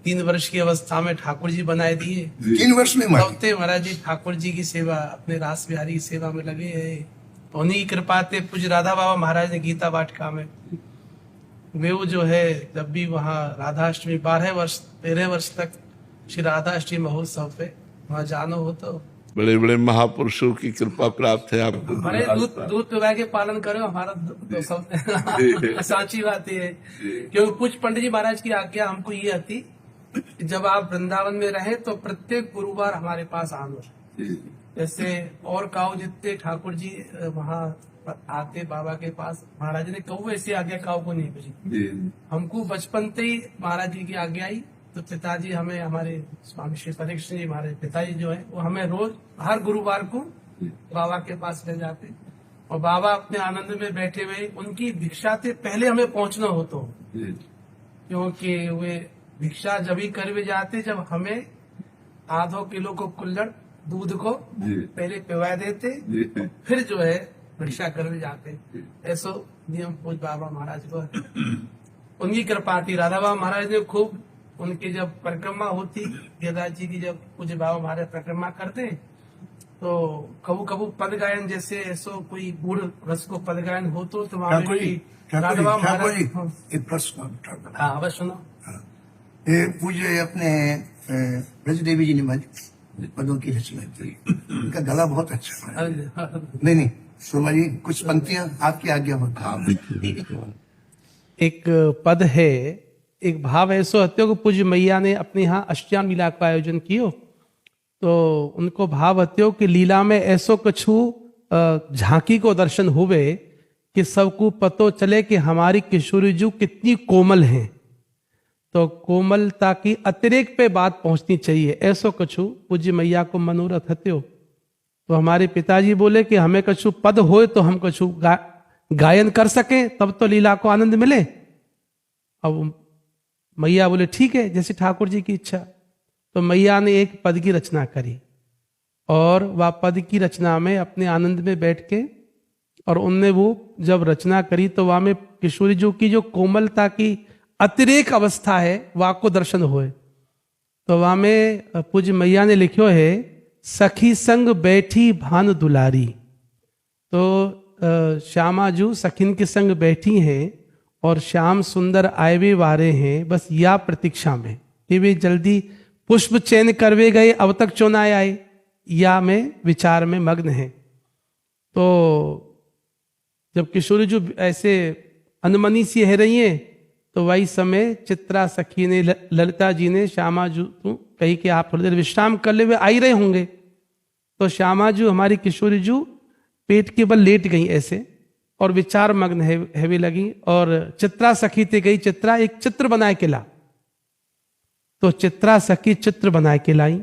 K: 3 वर्ष की अवस्था में ठाकुर जी बनाए दिए।
J: 3 वर्ष में
K: महाराज जी ठाकुर जी की सेवा, अपने रास बिहारी की सेवा में लगे हैं। उन्हीं की कृपा से पूज्य राधा बाबा महाराज ने गीता वाटिका में वे वो जो है जब भी वहाँ राधाष्टमी 13 वर्ष तक श्री राधाष्टमी महोत्सव पे वहाँ जानो हो तो
A: बड़े बड़े महापुरुषों की कृपा प्राप्त है आपको।
K: बड़े दूध पिला के पालन करो हमारा तो सब साची बात है। क्योंकि कुछ पंडित जी महाराज की आज्ञा हमको ये आती कि जब आप वृंदावन में रहे तो प्रत्येक गुरुवार हमारे पास आना। जैसे और काऊ जितने ठाकुर जी वहाँ आते बाबा के पास, महाराज ने कहू ऐसी आज्ञा काऊ को नहीं बुझी। हमको बचपन से ही महाराज जी की आज्ञा आई, तो पिताजी हमें, हमारे स्वामी श्री परीक्षित जी हमारे पिताजी जो है वो हमें रोज हर गुरुवार को बाबा के पास ले जाते, और बाबा अपने आनंद में बैठे हुए उनकी भिक्षा से पहले हमें पहुंचना हो, तो क्योंकि वे भिक्षा जब ही करवे जाते जब हमें आधो किलो को कुल्हड़ दूध को पहले पिवा देते, फिर जो है भिक्षा करवे जाते। ऐसो नियम पूज बाबा महाराज को उनकी कृपा थी। राधा बाबा महाराज ने खूब, उनकी जब परिक्रमा होती गेदास जी की, जब पूज्य बाबा महाराज परिक्रमा करते तो कबू कबू पद गायन, जैसे ऐसो कोई बूढ़ रस को पद गायन हो तो वहाँ राधा बाबा महाराज।
J: एक प्रश्न
K: हाँ बस सुनो।
J: ये पूज्य अपने ब्रज देवी जी ने पदों की रचना की, उनका गला बहुत अच्छा है। नहीं शोभा जी कुछ पंक्तियां आपकी आज्ञा हो।
K: एक पद है, एक भाव ऐसो हत्यो को पूज्य मैया ने अपने यहाँ अष्टयाम लीला का आयोजन कियो, तो उनको भाव हत्यो कि लीला में ऐसो कछु झांकी को दर्शन हुए कि सबको पतो चले कि हमारी किशोरी जी कितनी कोमल हैं, तो कोमलता की अतिरेक पे बात पहुंचनी चाहिए, ऐसो कछु पूज्य मैया को मनोरथ हत्यो। तो हमारे पिताजी बोले कि हमें कछु पद होए तो हम कछु गायन कर सके, तब तो लीला को आनंद मिले। अब मैया बोले ठीक है, जैसे ठाकुर जी की इच्छा। तो मैया ने एक पद की रचना करी, और वह पद की रचना में अपने आनंद में बैठ के, और उनने वो जब रचना करी तो वहां में किशोरी जी की जो कोमलता की अतिरेक अवस्था है वह को दर्शन हुए। तो वहां में पूज्य मैया ने लिखो है, सखी संग बैठी भान दुलारी। तो श्यामा जू सखिन के संग बैठी हैं और श्याम सुंदर आयवे वारे हैं, बस या प्रतीक्षा में कि वे जल्दी पुष्प चयन करवे गए, अब तक चुना आए, या में विचार में मग्न है। तो जब किशोरी जी ऐसे अनमनी सी रह रही हैं, तो वही समय चित्रा सखी ने, ललिता जी ने श्यामा जू कही कि आप थोड़ी देर विश्राम कर ले, वे आ ही रहे होंगे। तो श्यामा जू हमारी किशोरी जू पेट के बल लेट गई ऐसे, और विचार मग्न हैवी लगी, और चित्रा सखी ते गई, चित्रा एक चित्र बनाए के ला। तो चित्रा सखी चित्र बनाए के लाई,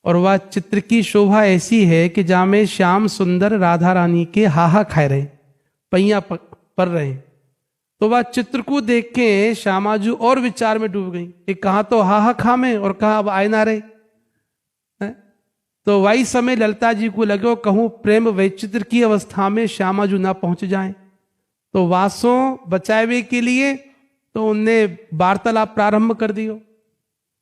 K: और वह चित्र की शोभा ऐसी है कि जहां में श्याम सुंदर राधा रानी के हाहा खाए रहे, पैया पर रहे। तो वह चित्र को देख के श्यामाजू और विचार में डूब गई कि कहा तो हाहा खा में और कहा अब आए ना रहे। तो वही समय ललिता जी को लगे कहूं प्रेम वैचित्र की अवस्था में श्यामाजू ना पहुंच जाए, तो वासों बचावे के लिए तो उनने वार्तालाप प्रारंभ कर दियो।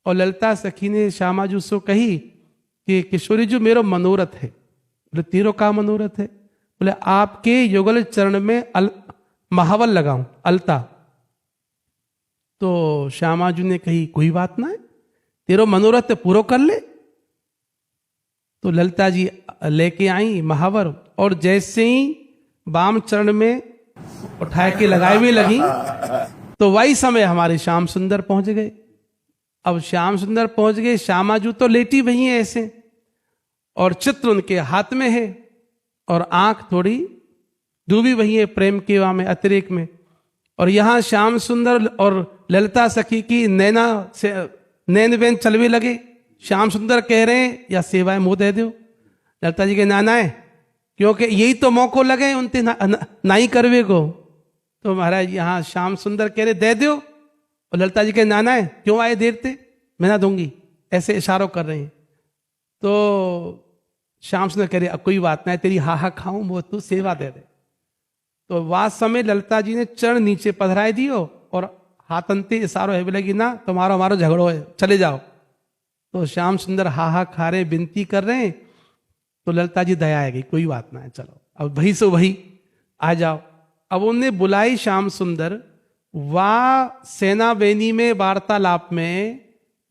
K: और ललिता सखी ने श्यामाजू से कही कि किशोरी जी मेरो मनोरथ है। बोले तेरो का मनोरथ है? बोले आपके युगल चरण में महावल लगाऊं, अलता। तो श्यामाजू ने कही कोई बात ना है, तेरो मनोरथ पूरा कर ले। तो ललिता जी लेके आई महावर, और जैसे ही वाम चरण में उठा के लगाए हुए लगी, तो वही समय हमारे श्याम सुंदर पहुंच गए। अब श्याम सुंदर पहुंच गए, श्यामाजू तो लेटी वही है ऐसे, और चित्र उनके हाथ में है, और आंख थोड़ी डूबी वही है प्रेम के वहां में अतिरेक में। और यहां श्याम सुंदर और ललिता सखी की नैना से नैन वैन चलवे लगे। श्याम सुंदर कह रहे हैं या सेवाएं मुंह दे दो। ललिता जी के नाना है, क्योंकि यही तो मौको लगे उनते नाई करवे को। तो महाराज यहाँ श्याम सुंदर कह रहे दे दो, और ललिता जी के नाना है क्यों आए देर ते, मैं ना दूंगी, ऐसे इशारों कर रहे हैं। तो श्याम सुंदर कह रहे अब कोई बात ना है, तेरी हाहा खाऊं वो तू सेवा दे दे। तो वह समय ललिता जी ने चरण नीचे पधराए दियो, और हाथ अंते इशारो है लगी ना तुम्हारा हमारा झगड़ो है, चले जाओ। तो श्याम सुंदर हाहा खा रहे, विनती कर रहे हैं। तो ललिता जी दया आ गई, कोई बात ना है, चलो अब वही से वही आ जाओ। अब उनने बुलाई श्याम सुंदर। वाह सेना बेनी में वार्तालाप में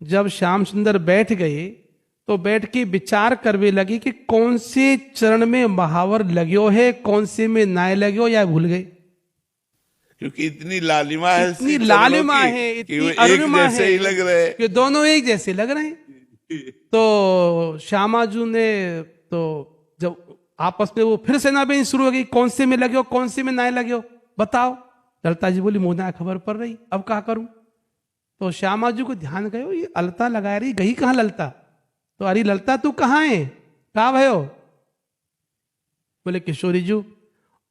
K: जब श्याम सुंदर बैठ गए, तो बैठ के विचार करवे लगी कि कौन से चरण में महावर लग्यो है, कौन से में नाय लग्यो, या भूल गए।
A: क्योंकि इतनी लालिमा है,
K: इतनी लालिमा है, इतनी अरुणिमा
A: जैसे
K: है
A: ही लग रहे हैं
K: कि दोनों एक जैसे लग रहे हैं। तो श्यामाजू ने तो जब आपस में वो फिर सेनाबेन शुरू हो गई, कौन से में लगे हो, कौन से में नाय लगे हो, बताओ। ललिता जी बोली मुझे खबर पड़ रही, अब क्या करूं। तो श्यामाजू को ध्यान गयो, ये अलता लगा रही, गई कहाँ ललिता। तो अरे ललिता तू कहाँ है, कहाँ भयो। बोले किशोरी जू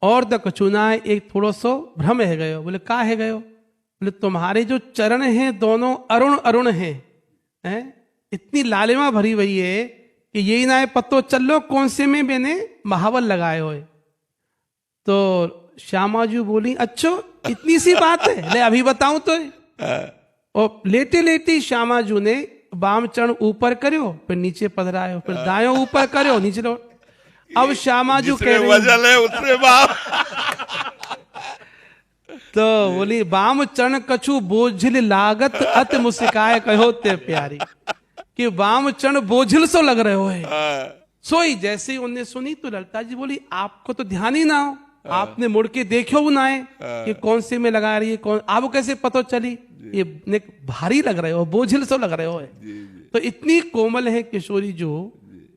K: और द कचुना है, एक थोड़ा सो भ्रम है गयो। बोले का है गयो। बोले तुम्हारे जो चरण हैं दोनों अरुण अरुण हैं, इतनी लालिमा भरी हुई है कि यही ना है पत्तो चल लो कौन से में मैंने महावर लगाए हुए। तो श्यामाजू बोली अच्छो इतनी सी बात है, ले अभी बताऊं तो। और लेटे लेटे श्यामाजू ने बाम चरण ऊपर करो, फिर नीचे पधरायो, फिर दायों ऊपर करो, नीचे लो। अब श्यामाजू कह रही
A: वजल है उसमें बाप।
K: तो बोली बाम चरण कछु बोझिल लागत अत मुस्काए कहो ते प्यारी, कि बाम चरण बोझिल सो लग रहे हो है। सोई जैसे ही उन्हें सुनी तो ललिता जी बोली आपको तो ध्यान ही ना हो, आपने मुड़ के देखो ना है कि कौन से में लगा रही है, कौन आपको कैसे पता चली, ये भारी लग रहे हो, बोझिल सो लग रहे हो है। तो इतनी कोमल है किशोरी जो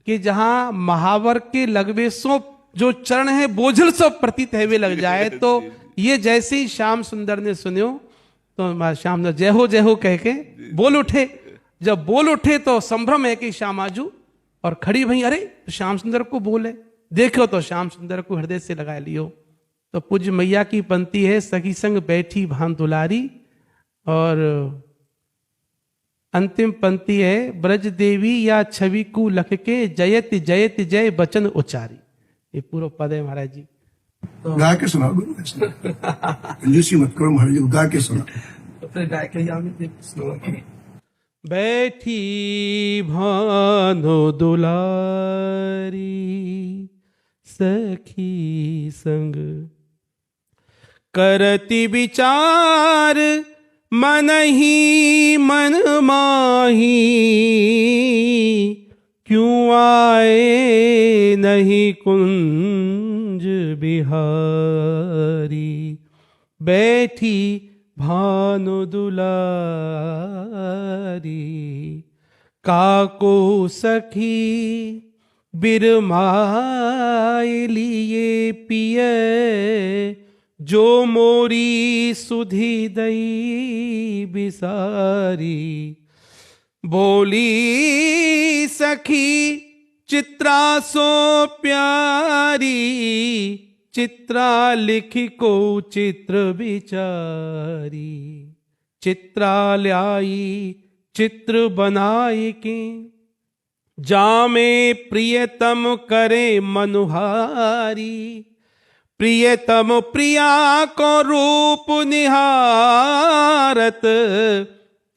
K: कि जहां महावर के लगवे सो जो चरण है बोझिल सो प्रतीत है वे लग जाए। तो ये जैसे ही श्याम सुंदर ने सुनियो तो श्याम ने जय हो कह के बोल उठे। जब बोल उठे तो संभ्रम है कि श्यामाजू, और खड़ी भई अरे श्याम सुंदर को बोले, देखो तो श्याम सुंदर को हृदय से लगा लियो। तो पूज्य मैया की पंक्ति है, सखी संग बैठी भान दुलारी, और अंतिम पंक्ति है, ब्रज देवी या छवि को लख के जयति जयति जय बचन उचारी। ये पूरा पद है महाराज जी।
J: तो गा के सुनाओ, कंजूसी मत करो महाराज जी, गा के सुनाओ।
K: तो फिर गा के जाओ। बैठी भानो दुलारी सखी संग करती विचार मन ही मन माही, क्यों आए नहीं कुंज बिहारी। बैठी भानु दुलारी काको सखी बिरमाए लिए पिए, जो मोरी सुधी दई बिसारी। बोली सखी चित्रा सो प्यारी, चित्रा लिखी को चित्र विचारी। चित्रा लाई चित्र बनाए के, जामे प्रियतम करे मनुहारी। प्रियतम प्रिया को रूप निहारत,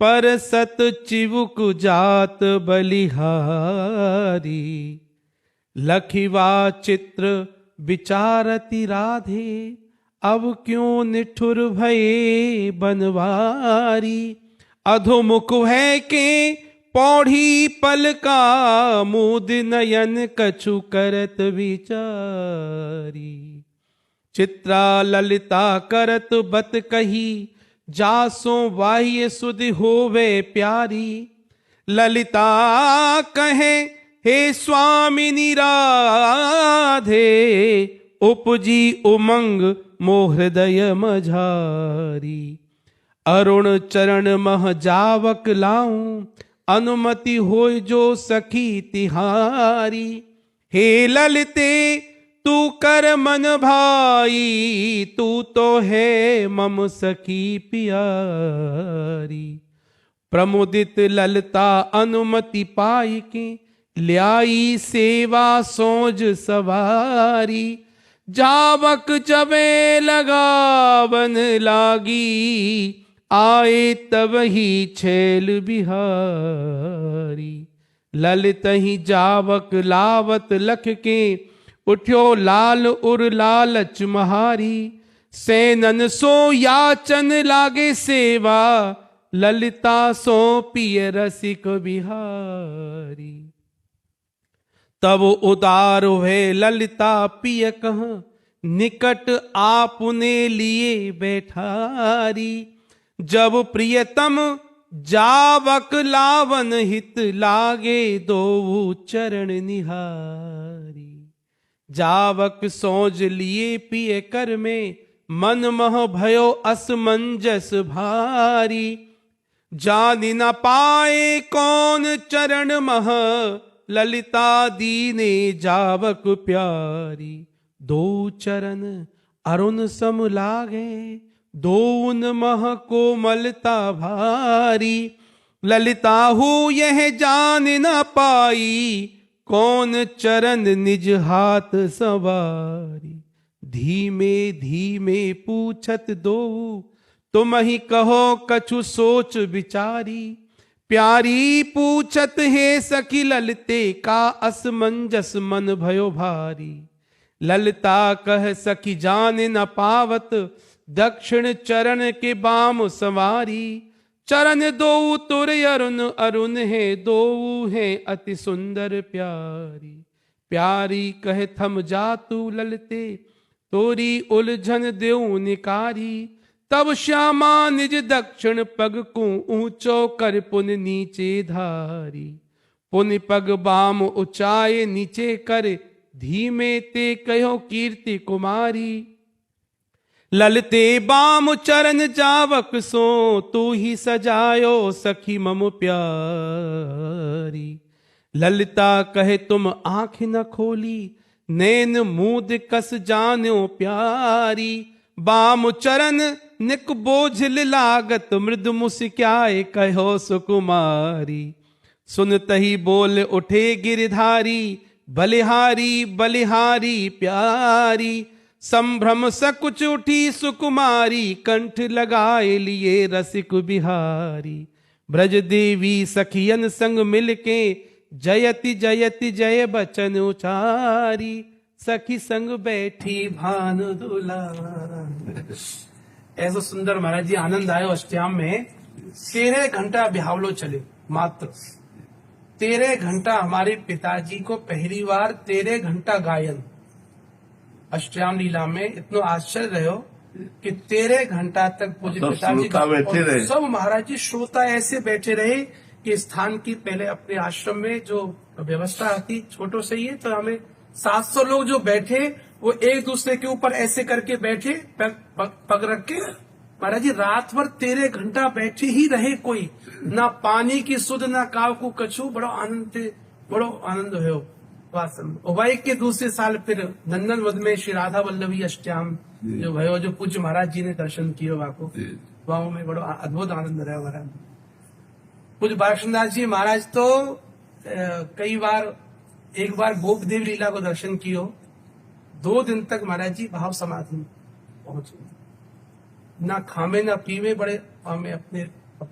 K: पर सत चिवुक जात बलिहारी। लखिवा चित्र विचारती राधे, अब क्यों निठुर भये बनवारी। अधोमुख है के पौड़ी पल का, मुद नयन कछु करत विचारी। चित्रा ललिता करत बत कही, जासो बाह्य सुधि होवे प्यारी। ललिता कहे हे स्वामिनी राधे, उपजी उमंग मोह हृदय मझारी। अरुण चरण मह जावक लाऊं, अनुमति होय जो सखी तिहारी। हे ललिते तू कर मन भाई, तू तो है मम सखी प्यारी। प्रमुदित ललिता अनुमति पाई के, ल्याई सेवा सोज सवारी। जावक जबे लगावन लागी, आए तब ही छैल बिहारी। ललित ही जावक लावत लख के, उठ्यो लाल उर लालच महारी। सैनन सो याचन लागे सेवा, ललिता सो पिय रसिक बिहारी। तब उदार हुए ललिता पिय कह, निकट आपने लिए बैठारी। जब प्रियतम जावक लावन हित, लागे दो चरण निहारी। जावक सोज लिए पिय कर में, मन मह भयो असमंजस भारी। जान न पाए कौन चरण मह, ललिता दीने जावक प्यारी। दो चरण अरुण सम लागे, दोन मह कोमलता भारी। ललिता हो यह जान न पाई, कौन चरण निज हाथ सवारी। धीमे धीमे पूछत दो, तुम ही कहो कछु सोच विचारी। प्यारी पूछत है सखी ललिते का, असमंजस मन भयो भारी। ललिता कह सखी जान न पावत, दक्षिण चरण के बाम संवारी। चरण दो तुर अरुण अरुण है, दो है अति सुंदर प्यारी। प्यारी कहे थम जा तू ललिते, तोरी उलझन देऊ निकारी। तब श्यामा निज दक्षिण पग को, ऊंचो कर पुन नीचे धारी। पुन पग बाम ऊंचाए नीचे कर, धीमे ते कहो कीर्ति कुमारी। ललते बाम चरण जावक सो, तू ही सजायो सखी मम प्यारी। ललिता कहे तुम आंख न खोली, नैन मूद कस जान्यो प्यारी। बाम चरण निक बोझिल लागत, मृदु मुस्क्याए कहो सुकुमारी। सुनतहि बोल उठे गिरधारी, बलिहारी बलिहारी प्यारी। संभ्रम सकुच उठी सुकुमारी, कंठ लगाए लिए रसिक बिहारी। ब्रज देवी सखियन संग मिलके, जयति जयति जय बचन उचारी। सखी संग बैठी भानु दुलारी। ऐसा सुंदर महाराज जी आनंद आयो अष्टयाम में। 13 घंटा बिहावलो चले, मात्र 13 घंटा। हमारे पिताजी को पहली बार 13 घंटा गायन अष्टयाम लीला में इतना आश्चर्य रहो कि 13 घंटा तक पूज्य पिताजी
A: बैठे रहे।
K: सब महाराज जी श्रोता ऐसे बैठे रहे कि स्थान की पहले अपने आश्रम में जो व्यवस्था आती छोटो से ही है, तो हमें 700 लोग जो बैठे वो एक दूसरे के ऊपर ऐसे करके बैठे, पग रख के। महाराज जी रात भर 13 घंटा बैठे ही रहे, कोई ना पानी की सुध ना काव को कछु। बड़ो आनंद हो। उबाई के दूसरे साल फिर नंदन वध में श्री राधा वल्लभी अष्टयाम जो भयो, जो पूज्य महाराज जी ने दर्शन किए वाको, वहां में बड़ो अद्भुत आनंद रहा महाराज। पूज्य बालकृष्णदास जी महाराज तो कई बार, एक बार गोप देव लीला को दर्शन कियो, 2 दिन तक महाराज जी भाव समाधि में पहुंचे, ना खामे ना पीवे। बड़े वहां में अपने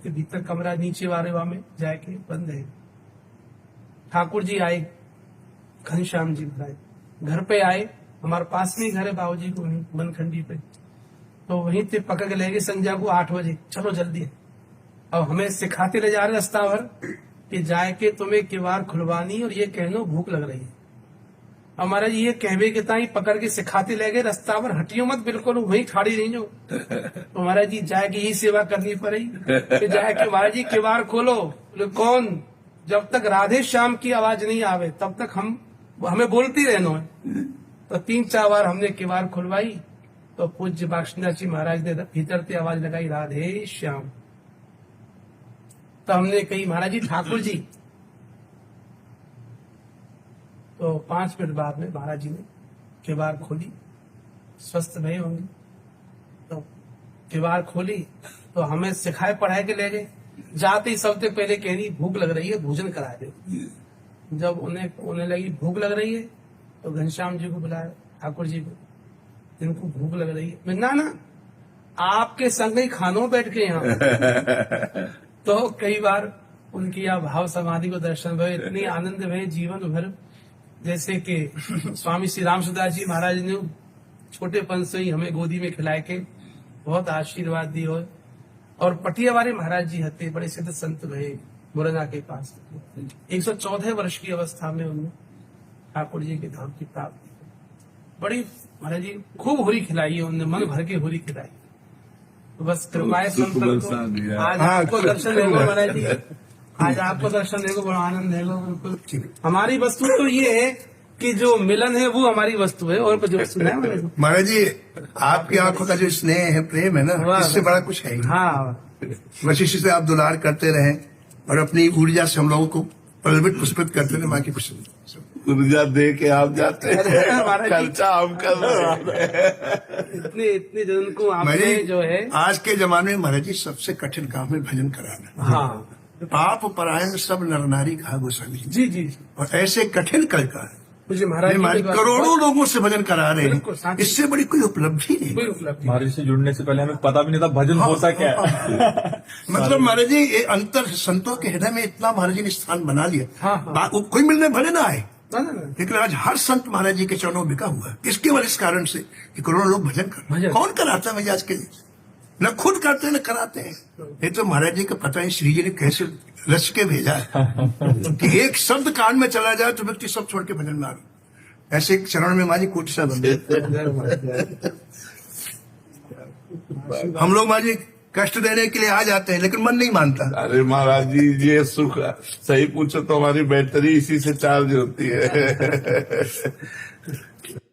K: भीतर कमरा नीचे वाले वहां में जाके बंद है। ठाकुर जी आए, घनश्याम जी महाराज घर पे आए, हमारे पास में घर है बाबू जी को मनखंडी पे, तो वहीं से पकड़ के ले गए संध्या को 8 बजे, चलो जल्दी। अब हमें सिखाते ले जा रहे रास्ता भर कि जाए के तुम्हें किवाड़ खुलवानी और ये कहनो भूख लग रही है। हमारा ये कहवे के ताई पकड़ के सिखाते ले गए रास्ता भर, हटियो मत बिल्कुल, वहीं खाड़ी नहीं जो। तो महाराज जी जाए के यही सेवा करनी पड़ी कि जाए के महाराज जी किवाड़ खोलो। कौन? जब तक राधे श्याम की आवाज नहीं आवे तब तक हमें बोलती रहना है। तो 3-4 बार हमने किवाड़ खुलवाई, तो पूज्य बालकृष्णदास जी महाराज ने भीतर से आवाज लगाई, राधे श्याम। तो हमने कही महाराज जी ठाकुर जी। तो 5 मिनट बाद में महाराज जी ने किवाड़ खोली, स्वस्थ भय होंगे। तो किवाड़ खोली तो हमें सिखाए पढ़ाए के ले गए। जाते ही सबसे पहले कह रही भूख लग रही है, भोजन करा दे। जब उन्हें लगी भूख लग रही है तो घनश्याम जी को बुलाया, ठाकुर जी को, इनको भूख लग रही है। मैं ना आपके संग ही खानो बैठ के यहाँ। तो कई बार उनकी यह भाव समाधि को दर्शन भय, इतनी आनंद भय जीवन भर, जैसे कि स्वामी श्री रामसुदास जी महाराज ने छोटेपन से ही हमें गोदी में खिलाए के बहुत आशीर्वाद दी हो। और पटिया वाले महाराज जी हते बड़े सिद्ध संत भय मुरैना के पास, 114 वर्ष की अवस्था में उन्हें ठाकुर जी के धाम की प्राप्ति। बड़ी महाराज जी खूब होली खिलाई है उन्होंने, मन भर के होली खिलाई। तो बस कृपाए संतन को आज आपको दर्शन देगा महाराज जी, आज आपको दर्शन देगा, बड़ा आनंद है। बिल्कुल हमारी वस्तु तो ये है कि जो मिलन है वो हमारी वस्तु है, और कुछ वस्तु नहीं है
J: महाराज जी। आपकी आंखों का जो स्नेह है, प्रेम है ना, इससे बड़ा कुछ है ही।
K: हाँ,
J: बस इसी से आप दुलार करते रहें और अपनी ऊर्जा से हम लोगों को प्रज्वलित पुष्पित करते रहे। बाकी कुछ
A: ऊर्जा दे के आप जाते हैं, खर्चा हम कर रहे हैं।
K: इतने जन को आपने जो है
J: आज के जमाने में महाराज जी सबसे कठिन काम है भजन कराना।
K: हाँ,
J: पाप परायण सब नर नारी कहा गोस्वामी
K: जी जी,
J: और ऐसे कठिन कल का
K: मुझे महाराज
J: करोड़ों लोगों से भजन करा रहे हैं, इससे बड़ी कोई उपलब्धि नहीं।
C: महाराज से जुड़ने से पहले हमें पता भी नहीं था भजन होता क्या है।
J: मतलब महाराज जी ये अंतर संतों के हृदय में इतना महाराज जी ने स्थान बना लिया। कोई मिलने भले ना आए, लेकिन आज हर संत महाराज जी के चरणों में बिका हुआ है। किसके केवल इस कारण से कि करोड़ों लोग भजन कर। कौन कराता है आज के लिए? न खुद करते न कराते हैं। ये तो महाराज जी का पता है श्री जी ने कैसे रच के भेजा है कि एक शब्द कान में चला जाए तो व्यक्ति सब छोड़ के भजन में आ गया। ऐसे एक चरण में माजी कोटि सा बंदे। हम लोग माजी कष्ट देने के लिए आ जाते हैं, लेकिन मन नहीं मानता।
A: अरे महाराज जी ये सुख सही पूछो तो हमारी बैटरी इसी से चार्ज होती है।